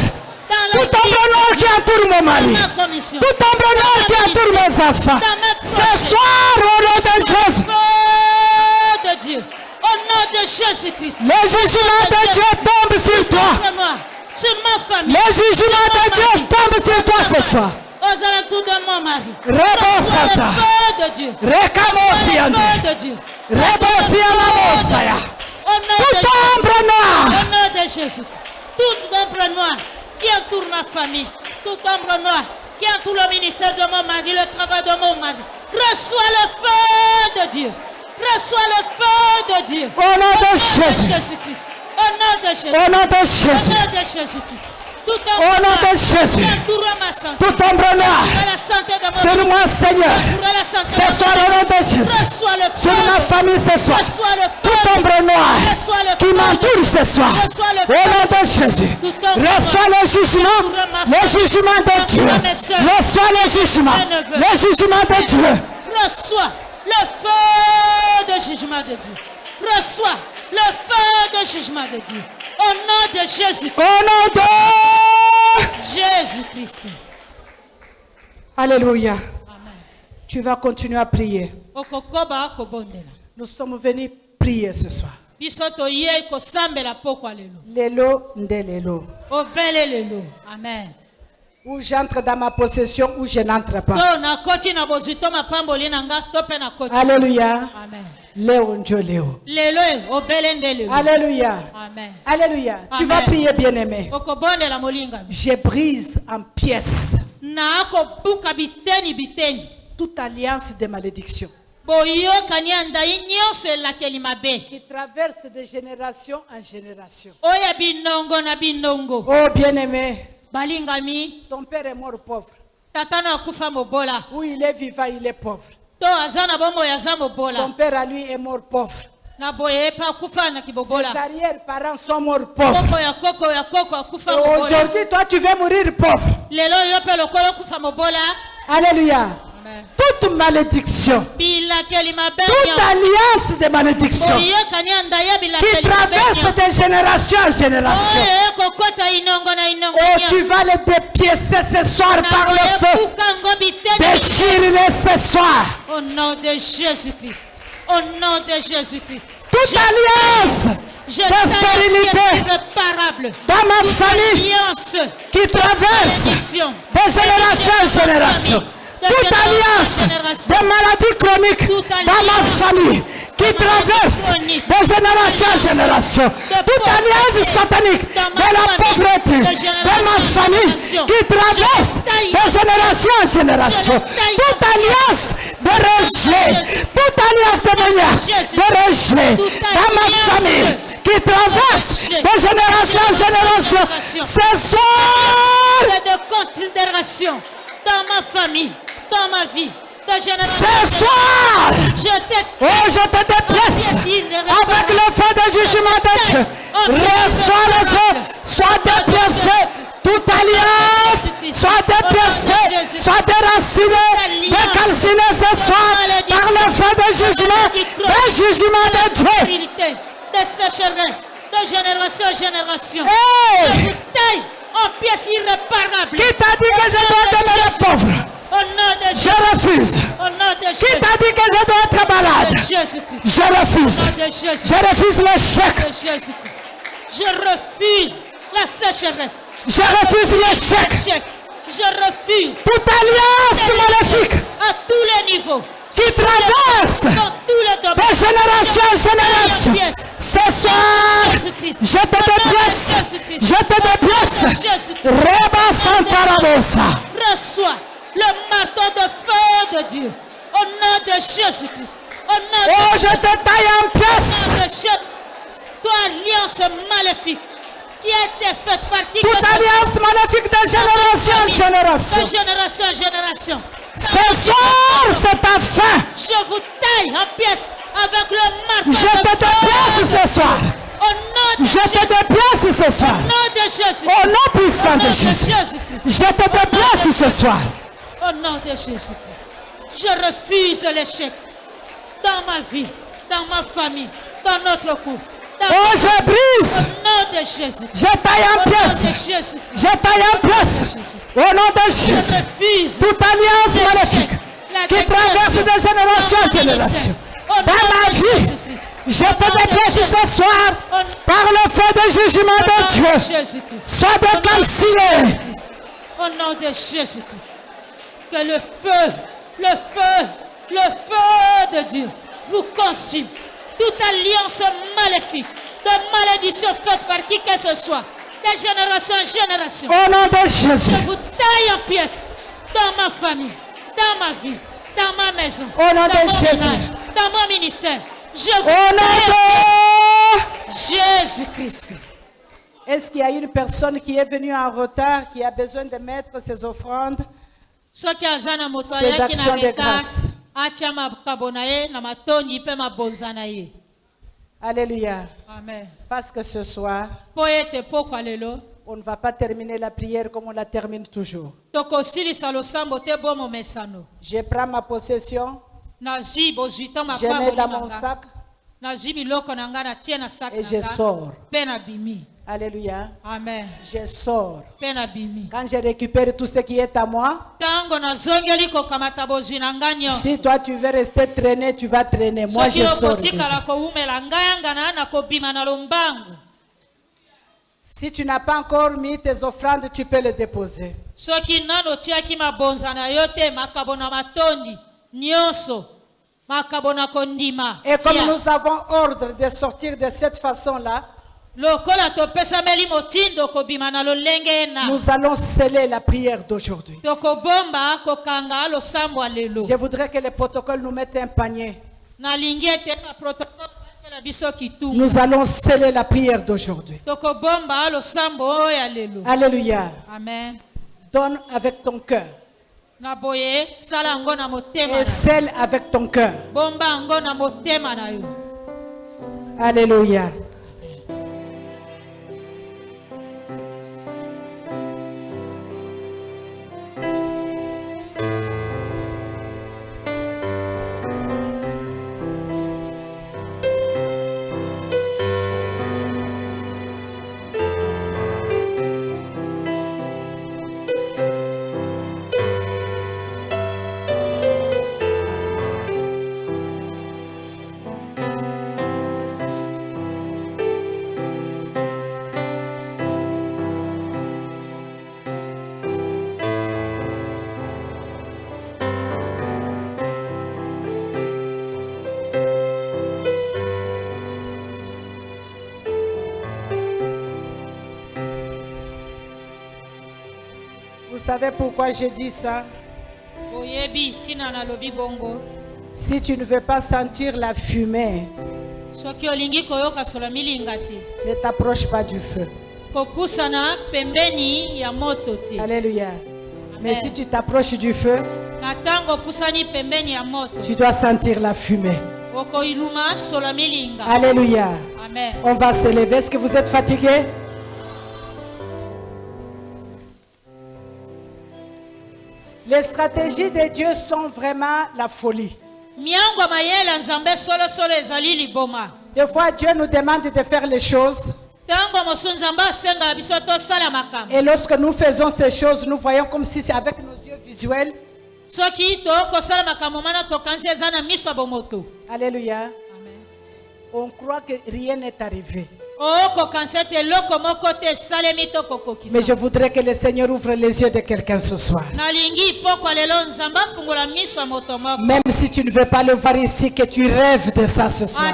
Toute ombre noire qui entoure mon mari. Toute ombre noire qui entoure mes enfants. Ce soir, au nom de Jésus.
De Dieu. Au nom de Jésus-Christ.
Le jugement de Dieu tombe sur toi.
Sur ma famille.
Le jugement de Dieu tombe sur toi ce soir.
Aux alentours de mon mari.
Rebosata. Rekamosiande. Rebosiamamosaya. Toute ombre noire.
Au nom de Jésus. Toute ombre noire qui entoure ma famille. Toute ombre noire qui entoure le ministère de mon mari, le travail de mon mari. Reçois le feu de Dieu. Reçois le feu de Dieu.
Au nom de Jésus-Christ.
Au nom de Jésus.
Au nom de Jésus.
Au nom de Jésus-Christ.
Au nom de Jésus. Toute ombre noire sur moi, Seigneur. Ce soir, au nom de Jésus. Sur ma famille ce soir. Toute ombre noire qui m'entoure ce soir. Au nom de Jésus. Reçois le jugement. Le jugement de Dieu. Reçois le jugement. Le jugement de Dieu.
Reçois le feu de jugement de Dieu. Reçois le feu de jugement de Dieu. Au nom de Jésus.
Au nom de
Jésus-Christ.
Alléluia.
Amen.
Tu vas continuer à prier. Nous sommes venus prier ce soir. Lelo ndelelo.
Amen.
Ou j'entre dans ma possession ou je n'entre pas. Alléluia.
Amen.
Léo. Alléluia.
Amen.
Alléluia. Tu vas prier, bien-aimé. Je brise en pièces toute alliance de malédiction qui traverse de génération en génération. Oh, bien-aimé. Ton père est mort pauvre. Où il est vivant, il est pauvre. Son père à lui est mort pauvre. Ses arrière-parents sont morts pauvres. Et aujourd'hui, toi, tu veux mourir pauvre. Alléluia. Toute malédiction, toute alliance de malédiction qui traverse de génération en génération. Oh, tu vas les dépiécer ce soir par le feu. Déchire-les ce soir.
Au nom de Jésus-Christ. Au nom de Jésus-Christ.
Toute alliance de stérilité dans ma famille qui traverse de génération en génération. Toute alliance de maladies chroniques dans ma famille qui traverse de génération en génération. Toute alliance satanique de la pauvreté de ma famille qui traverse de génération en génération. Toute alliance de rejet, toute alliance de rejet dans ma famille qui traverse de génération en génération. Ce soir,
de considération dans ma famille dans ma vie.
Ce soir, je te déplace avec le feu de jugement de Dieu. Reçois le feu, sois déplacé. Toute alliance, soit déplacée, soit déracinée, décalcinée ce soir par le feu de jugement, le jugement de Dieu.
De sécheresse, de génération en génération.
Hey!
En pièces irréparables.
Qui t'a dit que je dois donner les pauvres? Je refuse. Qui t'a dit que je dois être malade? Je refuse. Je refuse l'échec.
Je refuse la sécheresse.
Je refuse l'échec.
Je refuse
toute alliance maléfique
à tous les niveaux.
Tu traverses de génération en génération. Ce soir, je te déplace. Je te déplace. Reba Santarabosa.
Reçois le marteau de feu de Dieu. Au nom de Jésus-Christ.
Oh, je te taille en pièces.
Toi, alliance maléfique qui a été faite par qui
toute alliance maléfique de génération en génération.
De génération en génération.
Ce soir, c'est ta fin.
Je vous taille en pièces avec le marteau.
Je te déplace ce soir. Je te déplace ce soir.
Au nom de Jésus.
Au nom puissant de Jésus. Je te déplace ce soir.
Au nom de Jésus-Christ. Je refuse l'échec dans ma vie, dans ma famille, dans notre couple.
Oh, je brise.
Au nom de Jésus.
Je taille en pièces. Je taille en pièces. Au nom de Jésus.
Je refuse
toute alliance maléfique qui traverse de génération en génération. Dans ma vie, je te déplace ce soir par le feu de jugement de Dieu. Sois décalciné.
Au nom de Jésus-Christ. Que le feu de Dieu vous consume. Toute alliance maléfique, de malédiction faite par qui que ce soit, de génération en génération.
Au nom de Jésus.
Je vous taille en pièces dans ma famille, dans ma vie, dans ma maison,
au nom
dans
de
mon
Jésus.
ménage, dans mon ministère. Je vous
au nom
de Jésus-Christ.
Est-ce qu'il y a une personne qui est venue en retard, qui a besoin de mettre ses offrandes, ses actions de grâce? Alléluia.
Amen.
Parce que ce soir, on ne va pas terminer la prière comme on la termine toujours. Je prends ma possession, je mets dans mon sac et je sors. Alléluia.
Amen.
Je sors. Quand je récupère tout ce qui est à moi, si toi tu veux rester traîné, tu vas traîner. Moi je sors déjà. Si tu n'as pas encore mis tes offrandes, tu peux les déposer. Et comme nous avons ordre de sortir de cette façon-là, nous allons sceller la prière d'aujourd'hui. Je voudrais que les protocoles nous mettent un panier. Nous allons sceller la prière d'aujourd'hui. Alléluia.
Amen.
Donne avec ton cœur. Et scelle avec ton cœur. Alléluia. Vous savez pourquoi je dis ça? Si tu ne veux pas sentir la fumée, ne t'approche pas du feu. Alléluia. Mais si tu t'approches du feu, Tu dois sentir la fumée. Alléluia.
Amen.
On va se lever. Est-ce que vous êtes fatigués? Les stratégies de Dieu sont vraiment la folie. Des fois, Dieu nous demande de faire les choses. Et lorsque nous faisons ces choses, nous voyons comme si c'est avec nos yeux visuels. Alléluia.
Amen.
On croit que rien n'est arrivé. Mais je voudrais que le Seigneur ouvre les yeux de quelqu'un ce soir. Même si tu ne veux pas le voir ici, que tu rêves de ça ce soir.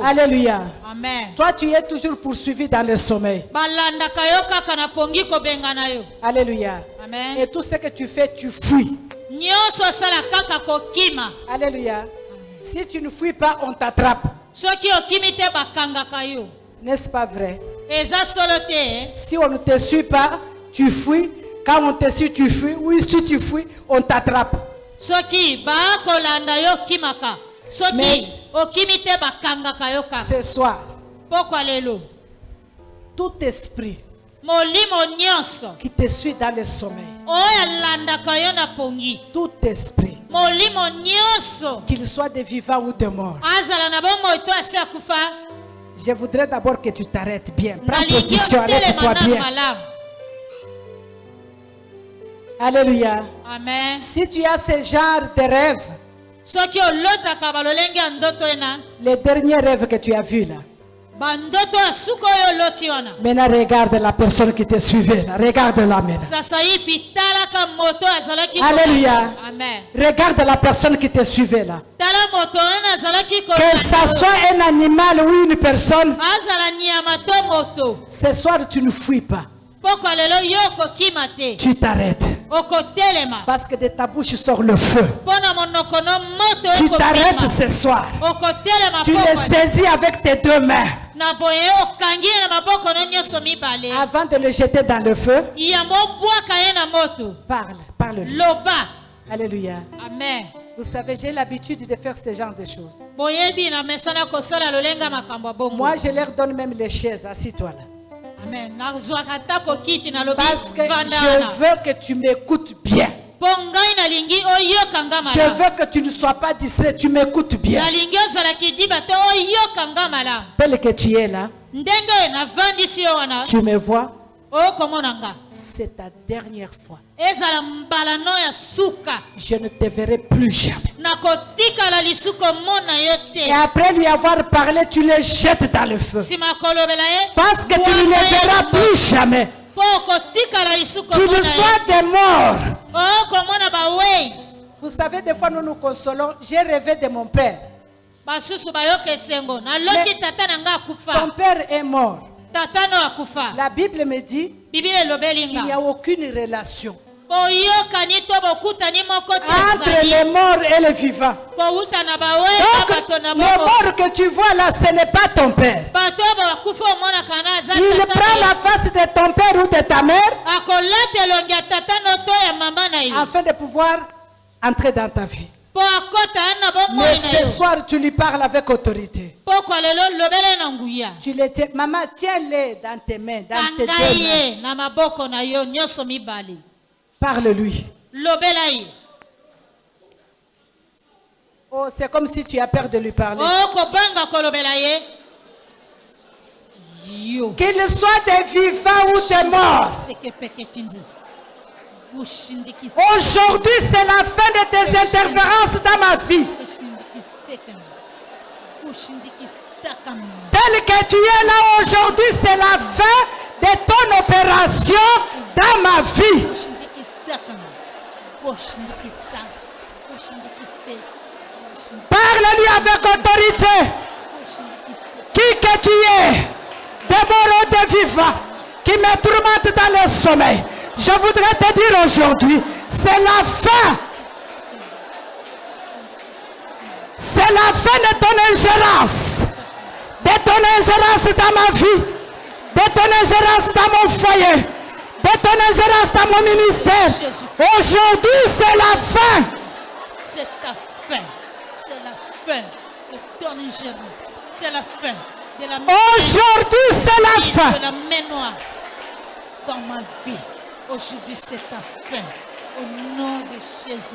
Alléluia.
Amen.
Toi, tu es toujours poursuivi dans le sommeil. Alléluia.
Amen.
Et tout ce que tu fais, tu fuis. Alléluia. Si tu ne fuis pas, on t'attrape. N'est-ce pas vrai? Si on ne te suit pas, tu fuis. Quand on te suit, tu fuis. Oui, si tu fuis, on t'attrape. Mais ce soir, tout esprit qui te suit dans le sommeil, tout esprit, qu'il soit de vivants ou de morts, je voudrais d'abord que tu t'arrêtes bien. Prends position, arrête-toi bien. Alléluia.
Amen.
Si tu as ce genre de rêve, les derniers rêves que tu as vus là, maintenant regarde la personne qui te suivait là. Regarde-la maintenant. Alléluia.
Amen.
Regarde la personne qui te suivait là. Que ça soit un animal ou une personne, ce soir tu ne fuis pas. Tu t'arrêtes. Parce que de ta bouche sort le feu. Tu t'arrêtes ce soir. Tu le saisis avec tes deux mains. Avant de le jeter dans le feu, parle. Alléluia.
Amen.
Vous savez, j'ai l'habitude de faire ce genre de choses. Moi, je leur donne même les chaises. Assis-toi là.
Amen.
Parce que je veux que tu m'écoutes bien. Je veux que tu ne sois pas distrait, tu m'écoutes bien. Tel que tu es là, tu me vois, c'est ta dernière fois. Je ne te verrai plus jamais. Et après lui avoir parlé, tu le jettes dans le feu. Parce que tu ne le verras plus jamais. Tu ne sois des morts. Vous savez, des fois nous nous consolons. J'ai rêvé de mon père. Mais ton père est mort. La Bible me dit qu'il n'y a aucune relation entre les morts et les vivants. Donc, le mort que tu vois là, ce n'est pas ton père. Il prend la face de ton père ou de ta mère afin de pouvoir entrer dans ta vie. Mais ce soir, tu lui parles avec autorité. Tu le tiens. Maman, tiens-le dans tes mains, dans tes deux mains. Parle-lui. Oh, c'est comme si tu as peur de lui parler. Qu'il soit des vivants ou des morts. Aujourd'hui, c'est la fin de tes interférences dans ma vie. Tel que tu es là aujourd'hui, c'est la fin de ton opération dans ma vie. Parle-lui avec autorité. Qui que tu es, de mort ou de vivant, qui me tourmente dans le sommeil, je voudrais te dire aujourd'hui, c'est la fin. C'est la fin de ton ingérence. De ton ingérence dans ma vie. De ton ingérence dans mon foyer. de ton ingérence dans mon ministère. Aujourd'hui, c'est la fin.
C'est ta fin. C'est la fin de ton ingérence. C'est la fin de la main.
Aujourd'hui, c'est la fin.
De la main noire dans ma vie. Aujourd'hui, c'est ta fin. Au nom de Jésus.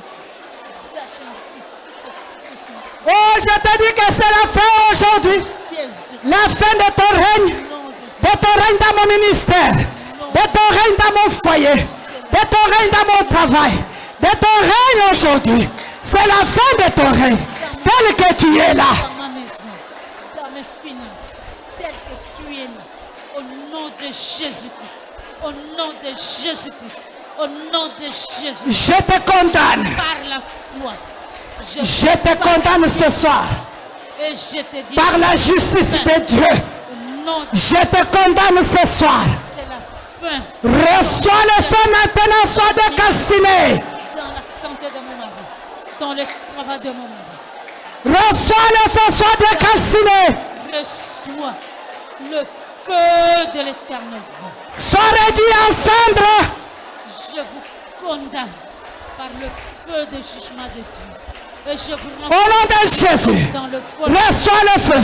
Oh, je te dis que c'est la fin aujourd'hui. La fin de ton règne. De ton règne dans mon ministère. De ton règne dans mon foyer. De ton règne dans mon travail. De ton règne aujourd'hui. C'est la fin de ton règne. Tel que tu es là.
Dans ma maison. Dans mes finances. Tel que tu es là. Au nom de Jésus-Christ. Au nom de Jésus-Christ. Au nom de Jésus.
Je te condamne.
Par la foi.
Je te condamne ce soir.
Et je te dis,
par la justice de Dieu. Je te condamne ce soir.
C'est la fin.
Reçois le feu maintenant, sois décalciné.
Dans la santé de mon mari. Dans le travail de mon mari.
Reçois le feu, sois décalciné.
Reçois le feu de l'éternel Dieu.
Sois réduit en cendres.
Je vous condamne par le feu de jugement de Dieu. Et je vous
au nom de Jésus, reçois le feu.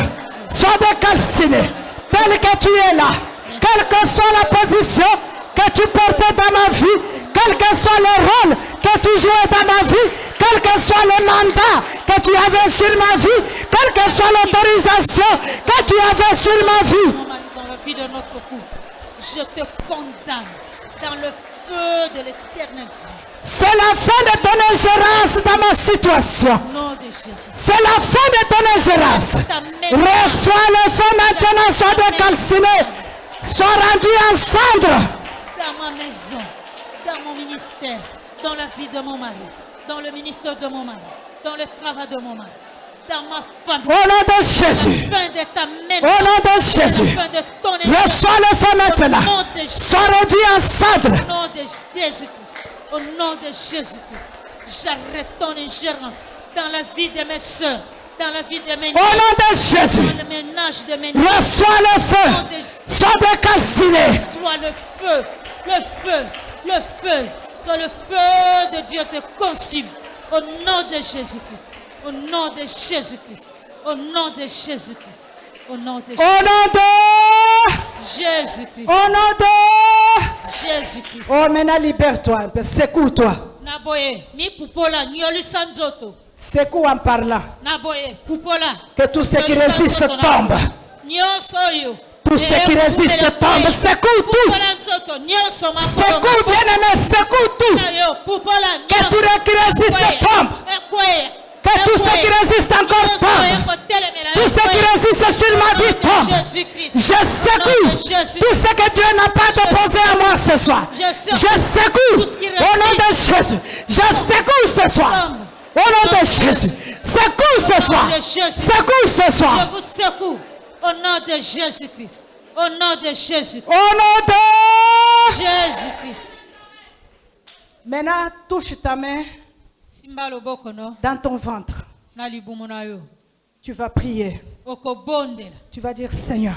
Sois décalciné. Tel que tu es là. Quelle que soit la position que tu portais dans ma vie. Quel que soit le rôle que tu jouais dans ma vie. Quel que soit le mandat que tu avais sur ma vie. Quelle que soit l'autorisation que tu avais sur ma vie.
Dans la vie de notre couple, je te condamne dans le feu de l'éternel Dieu.
C'est la fin de ton ingérence dans ma situation. C'est la fin de ton ingérence. Reçois le feu maintenant, sois décalciné. Sois rendu en cendre.
Dans ma maison, dans mon ministère, dans la vie de mon mari, dans le ministère de mon mari, dans le travail de mon mari, dans ma famille.
Au nom de Jésus. Au nom de Jésus. Reçois le feu maintenant. Sois réduit en cendre.
Au nom de Jésus-Christ. Au nom de Jésus-Christ, j'arrête ton ingérence dans la vie de mes soeurs, dans la vie de mes
au nom de Jésus,
dans le ménage de mes
reçois le feu, sois décalciné.
Reçois le feu, le feu, le feu, que le feu de Dieu te consume. Au nom de Jésus-Christ, au nom de Jésus-Christ, au nom de Jésus-Christ, au nom de Jésus-Christ.
Au nom de
Jésus-Christ.
Oh, maintenant libère-toi un peu, secoue-toi. Secoue en parlant. Que tout ce qui résiste tombe. Tout ce qui résiste tombe. Secoue tout. Secoue, bien-aimé, secoue tout. Que tout ce qui résiste tombe. Que tout ce qui résiste encore tombe. Tout ce qui résiste sur ma vie tombe. Je secoue tout ce que Dieu n'a pas déposé à moi ce soir. Je secoue au nom de Jésus. Je secoue ce soir. Au nom de Jésus. Secoue ce soir. Secoue ce soir.
Je vous secoue au nom de Jésus-Christ. Au nom de Jésus.
Au nom de
Jésus-Christ.
Maintenant, touche ta main dans ton ventre. Tu vas prier. Tu vas dire, Seigneur,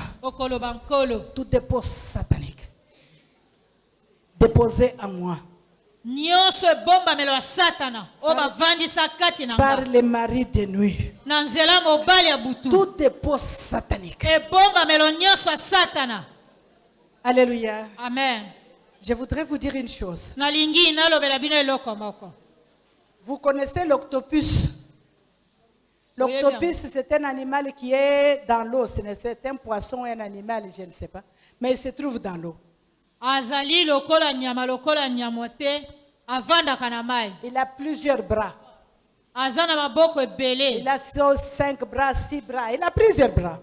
tout dépôt satanique déposé à moi par les maris de nuit. Tout dépôt satanique. Alléluia.
Amen.
Je voudrais vous dire une chose. Vous connaissez l'octopus? L'octopus, c'est un animal qui est dans l'eau. C'est un poisson, un animal, je ne sais pas. Mais il se trouve dans l'eau. Il a plusieurs bras. Il a 5 bras, 6 bras. Il a plusieurs bras.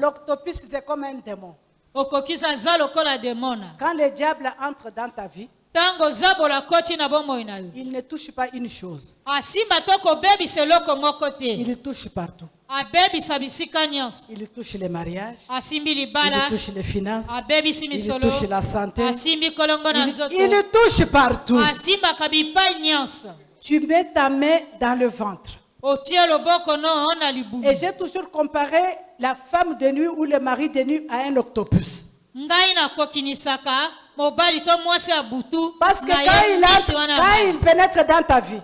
L'octopus, c'est comme un démon. Quand le diable entre dans ta vie, il ne touche pas une chose. Il touche partout. Il touche les mariages. Il touche les finances. Il touche la santé. Il touche partout. Tu mets ta main dans le ventre. Et j'ai toujours comparé la femme de nuit ou le mari de nuit à un octopus. Parce que quand il pénètre dans ta vie,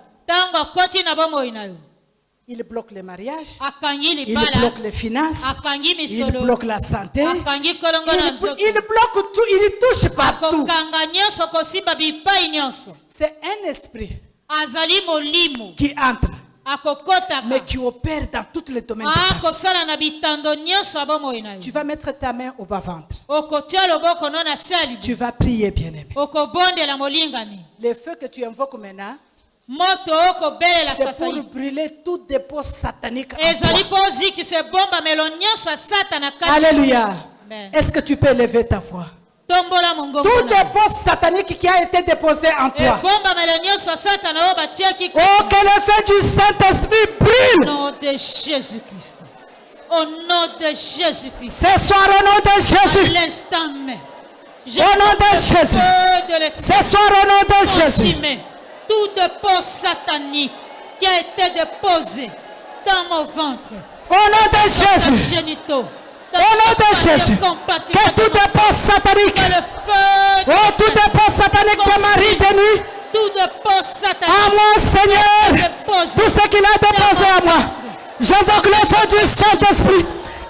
il bloque les mariages, il bloque les finances, il bloque la santé, il bloque tout, il touche partout. C'est un esprit qui entre, mais qui opère dans tous les domaines de ta vie. Tu vas mettre ta main au bas-ventre. Tu vas prier, bien-aimé. Le feu que tu invoques maintenant, c'est pour brûler tout dépôt satanique en toi. Alléluia. Est-ce que tu peux élever ta voix? Tout dépôt satanique qui a été déposé en toi. Oh, que le feu du Saint-Esprit brûle.
Au nom de Jésus-Christ. Au nom de Jésus-Christ.
Ce soir, au nom de Jésus.
L'instant même.
Au nom de Jésus. Ce soir, au nom de Jésus.
Tout dépôt satanique qui a été déposé dans mon ventre.
Au nom de Jésus. Au nom de Jésus. Que tout dépôt satanique. Oh, tout dépôt satanique de mari de nuit.
Tout dépôt satanique.
À moi, Seigneur. Tout ce qu'il a déposé à moi. J'invoque le feu du Saint-Esprit.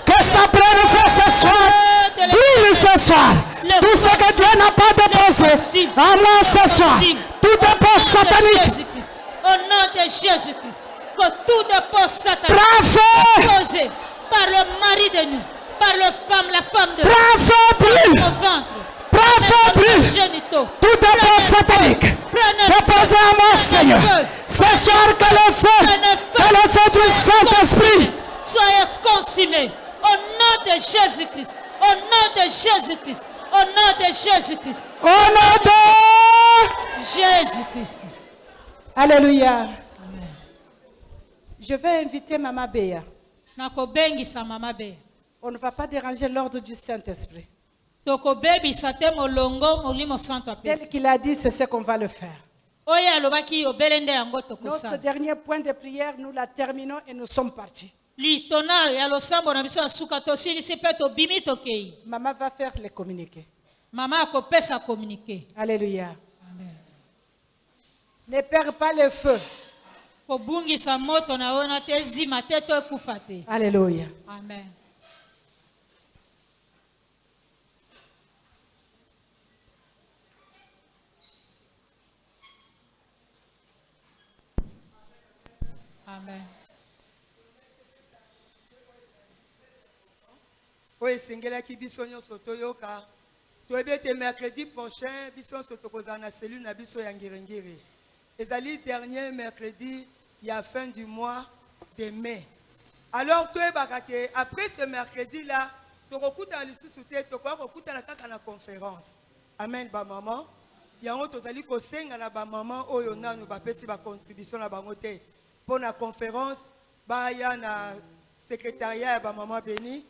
Que ça prenne feu ce soir. Brûle ce soir. Tout ce que Dieu n'a pas déposé. À moi ce soir. Tout dépôt satanique.
Au nom de Jésus-Christ. Que tout dépôt satanique. Déposé par le mari de nuit. Par la femme de
brûle. Tout dépôt satanique. Déposé à moi, Seigneur. Ce soir, que le feu du Saint-Esprit
soit consumé. Au nom de Jésus-Christ. Au nom de Jésus-Christ. Au nom de Jésus-Christ.
Au nom de
Jésus-Christ.
Alléluia. Amen. Je vais inviter Maman Béa. On ne va pas déranger l'ordre du Saint-Esprit. Tel qu'il a dit, c'est ce qu'on va le faire. Notre dernier point de prière, nous la terminons et nous sommes partis. Maman va faire les communiqués. Alléluia. Amen. Ne perds pas le feu. Alléluia.
Amen. Amen.
Oui, singelaki biso nyonso toyoka. Toyebete mercredi prochain biso sotokozana na cellule na biso ya ngirengiri. Ezali dernier mercredi ya fin du mois de mai. Alors toyebaka ke après ce mercredi là, tokokuta lisusu te tokokuta na kaka na conférence. Amen ba maman. Yango tozali kosenga na ba maman oyo nanu ba pesi ba contribution na bango te. Pour la conférence, baya na secrétariat ya ba maman béni.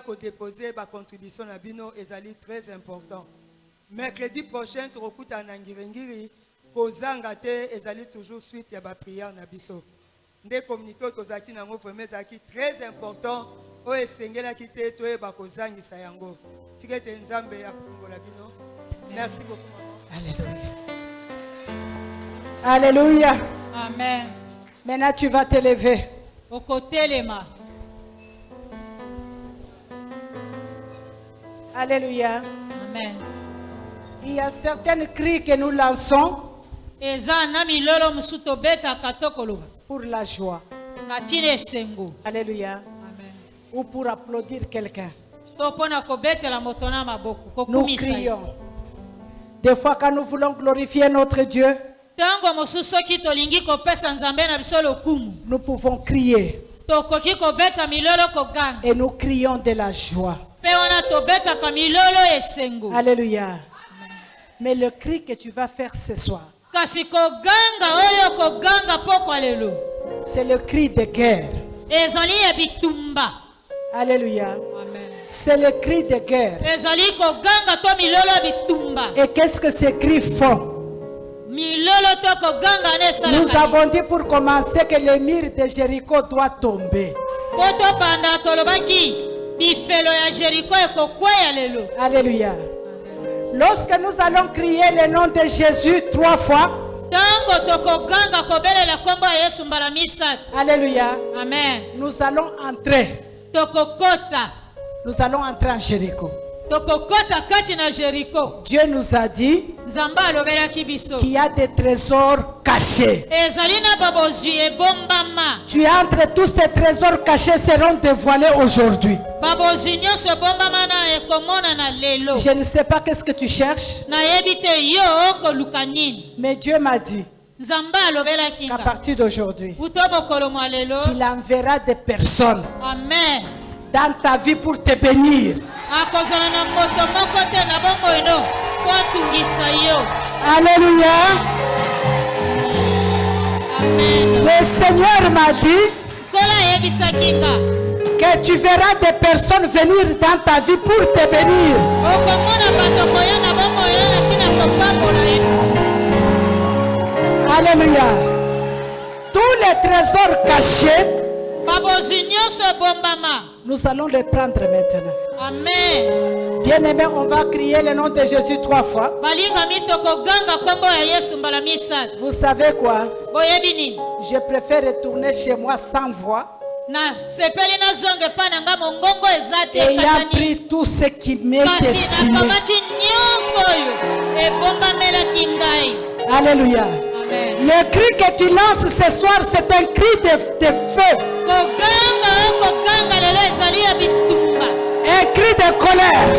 Pour déposer ma contribution à Bino, ezali très important. Mercredi prochain, tu recoutes en Angirengiri, Kozangate, ezali toujours suite à ma prière na biso. Nde communiqué tozaki nango premier zaki très important. O esengela kite to e ba kozangi sayango. Tikete nzambe ya kongola bino. Merci beaucoup.
Alléluia. Alléluia.
Amen.
Maintenant tu vas te lever.
Au côté les mains.
Alléluia.
Amen.
Il y a certains cris que nous lançons pour la joie. Alléluia.
Amen.
Ou pour applaudir quelqu'un. Nous crions. Des fois quand nous voulons glorifier notre Dieu, nous pouvons crier. Et nous crions de la joie. Alléluia. Mais le cri que tu vas faire ce soir, c'est le cri de guerre. Alléluia. C'est le cri de guerre. Et qu'est-ce que ces cris font? Nous avons dit pour commencer que le mur de Jéricho doit tomber. Alléluia. Lorsque nous allons crier le nom de Jésus 3 fois. Alléluia.
Amen.
Nous allons entrer. Nous allons entrer en Jéricho. Dieu nous a dit qu'il y a des trésors cachés. Tu entres, tous ces trésors cachés seront dévoilés aujourd'hui. Je ne sais pas qu'est-ce que tu cherches, mais Dieu m'a dit qu'à partir d'aujourd'hui, il enverra des personnes dans ta vie pour te bénir. Alléluia. Le Seigneur m'a dit que tu verras des personnes venir dans ta vie pour te bénir. Alléluia. Tous les trésors cachés, nous allons les prendre maintenant.
Amen.
Bien-aimé, on va crier le nom de Jésus 3 fois. Vous savez quoi? Je préfère retourner chez moi sans voix, ayant pris tout ce qui m'est destiné. Alléluia.
Amen.
Le cri que tu lances ce soir, c'est un cri de feu. Un cri de colère.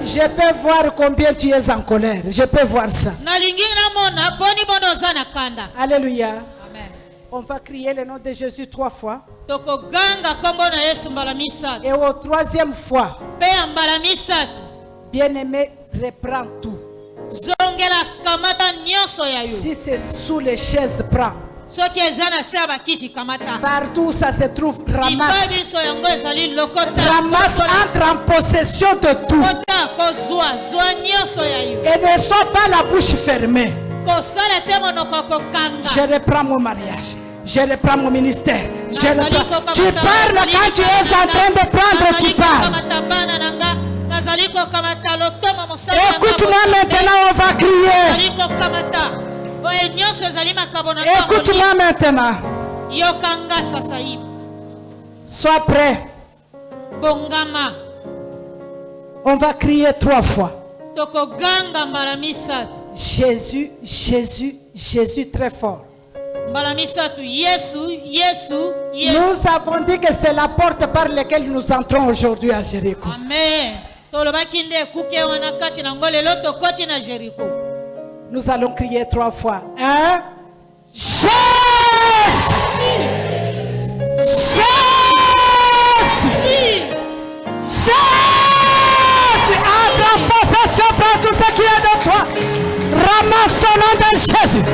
Je peux voir combien tu es en colère. Je peux voir ça. Alléluia.
Amen.
On va crier le nom de Jésus 3 fois. Et au 3e fois, bien-aimé, reprends tout. Si c'est sous les chaises, prends. Partout où ça se trouve, ramasse. Ramasse, entre en possession de tout. Et ne sois pas la bouche fermée. Je reprends mon mariage. Je reprends mon ministère. Je reprends. Tu parles quand tu es en train de prendre, tu parles. Écoute-moi maintenant, on va crier. Écoute-moi maintenant. Sois prêt. On va crier 3 fois. Jésus, Jésus, Jésus très fort. Nous avons dit que c'est la porte par laquelle nous entrons aujourd'hui à Jéricho.
Amen.
Nous allons crier 3 fois. 1. Jésus! Jésus! Jésus! Entre en possession par tout ce qui est de toi. Ramasse au nom de Jésus.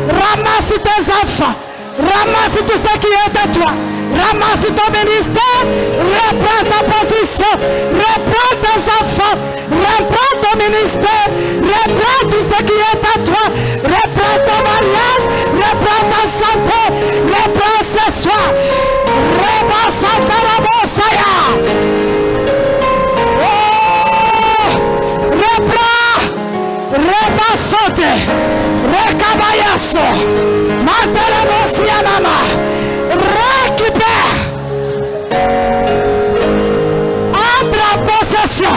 Ramasse tes enfants. Ramasse tout ce qui est de toi. Ramasse ton ministère. Reprends ta position. Reprends tes enfants. Reprends ton ministère. Reprends tout ce qui est à toi. Reprends ton mariage. Reprends ta santé. Reprends ce soir. Reprends Santa Rabosaya. Oh! Reprends. Reprends sauter. Rekabayaso. Mantelabosianama. Récupère. Entre en possession.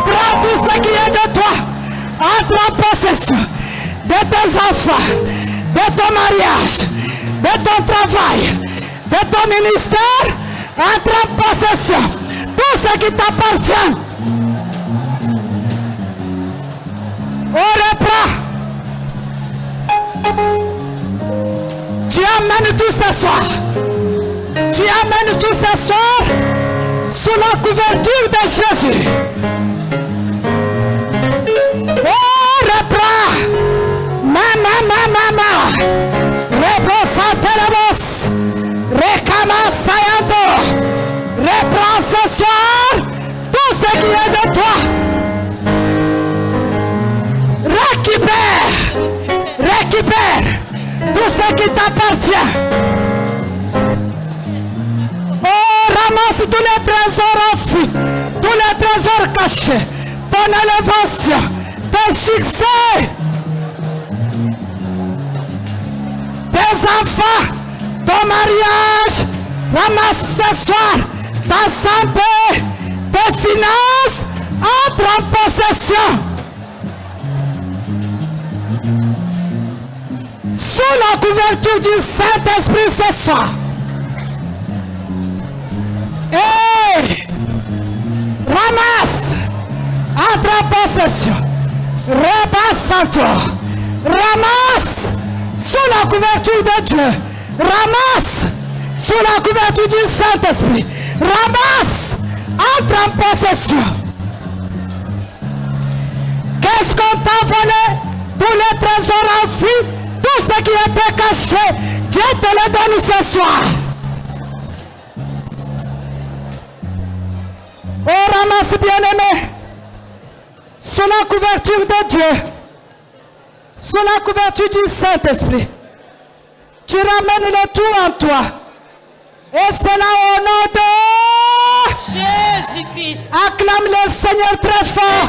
Prends tout ce qui est de toi. Entre en possession de tes enfants, de ton mariage, de ton travail, de ton ministère. Entre en possession. Tout ce qui t'appartient. On reprend. Tu amènes tout ce soir. Tu amènes tout ce soir sous la couverture de Jésus. Oh, reprends. Mama. Reposantelemos. Recamasayando. Reprends ce soir tout ce qui est de toi. Récupère tout ce qui t'appartient. Oh, ramasse tous les trésors enfuis, tous les trésors cachés, ton élévation, tes succès, tes enfants, ton mariage. Ramasse ce soir ta santé, tes finances, entre en possession. Sous la couverture du Saint-Esprit ce soir. Hey! Ramasse, entre en possession. Repasse-toi. Ramasse sous la couverture de Dieu. Ramasse sous la couverture du Saint-Esprit. Ramasse, entre en possession. Qu'est-ce qu'on t'a volé? Tous les trésors enfuis, tout ce qui était caché, Dieu te le donne ce soir. Oh, ramasse bien-aimé, sous la couverture de Dieu, sous la couverture du Saint-Esprit, tu ramènes le tout en toi. Et c'est là au nom de
Jésus-Christ.
Acclame le Seigneur très fort.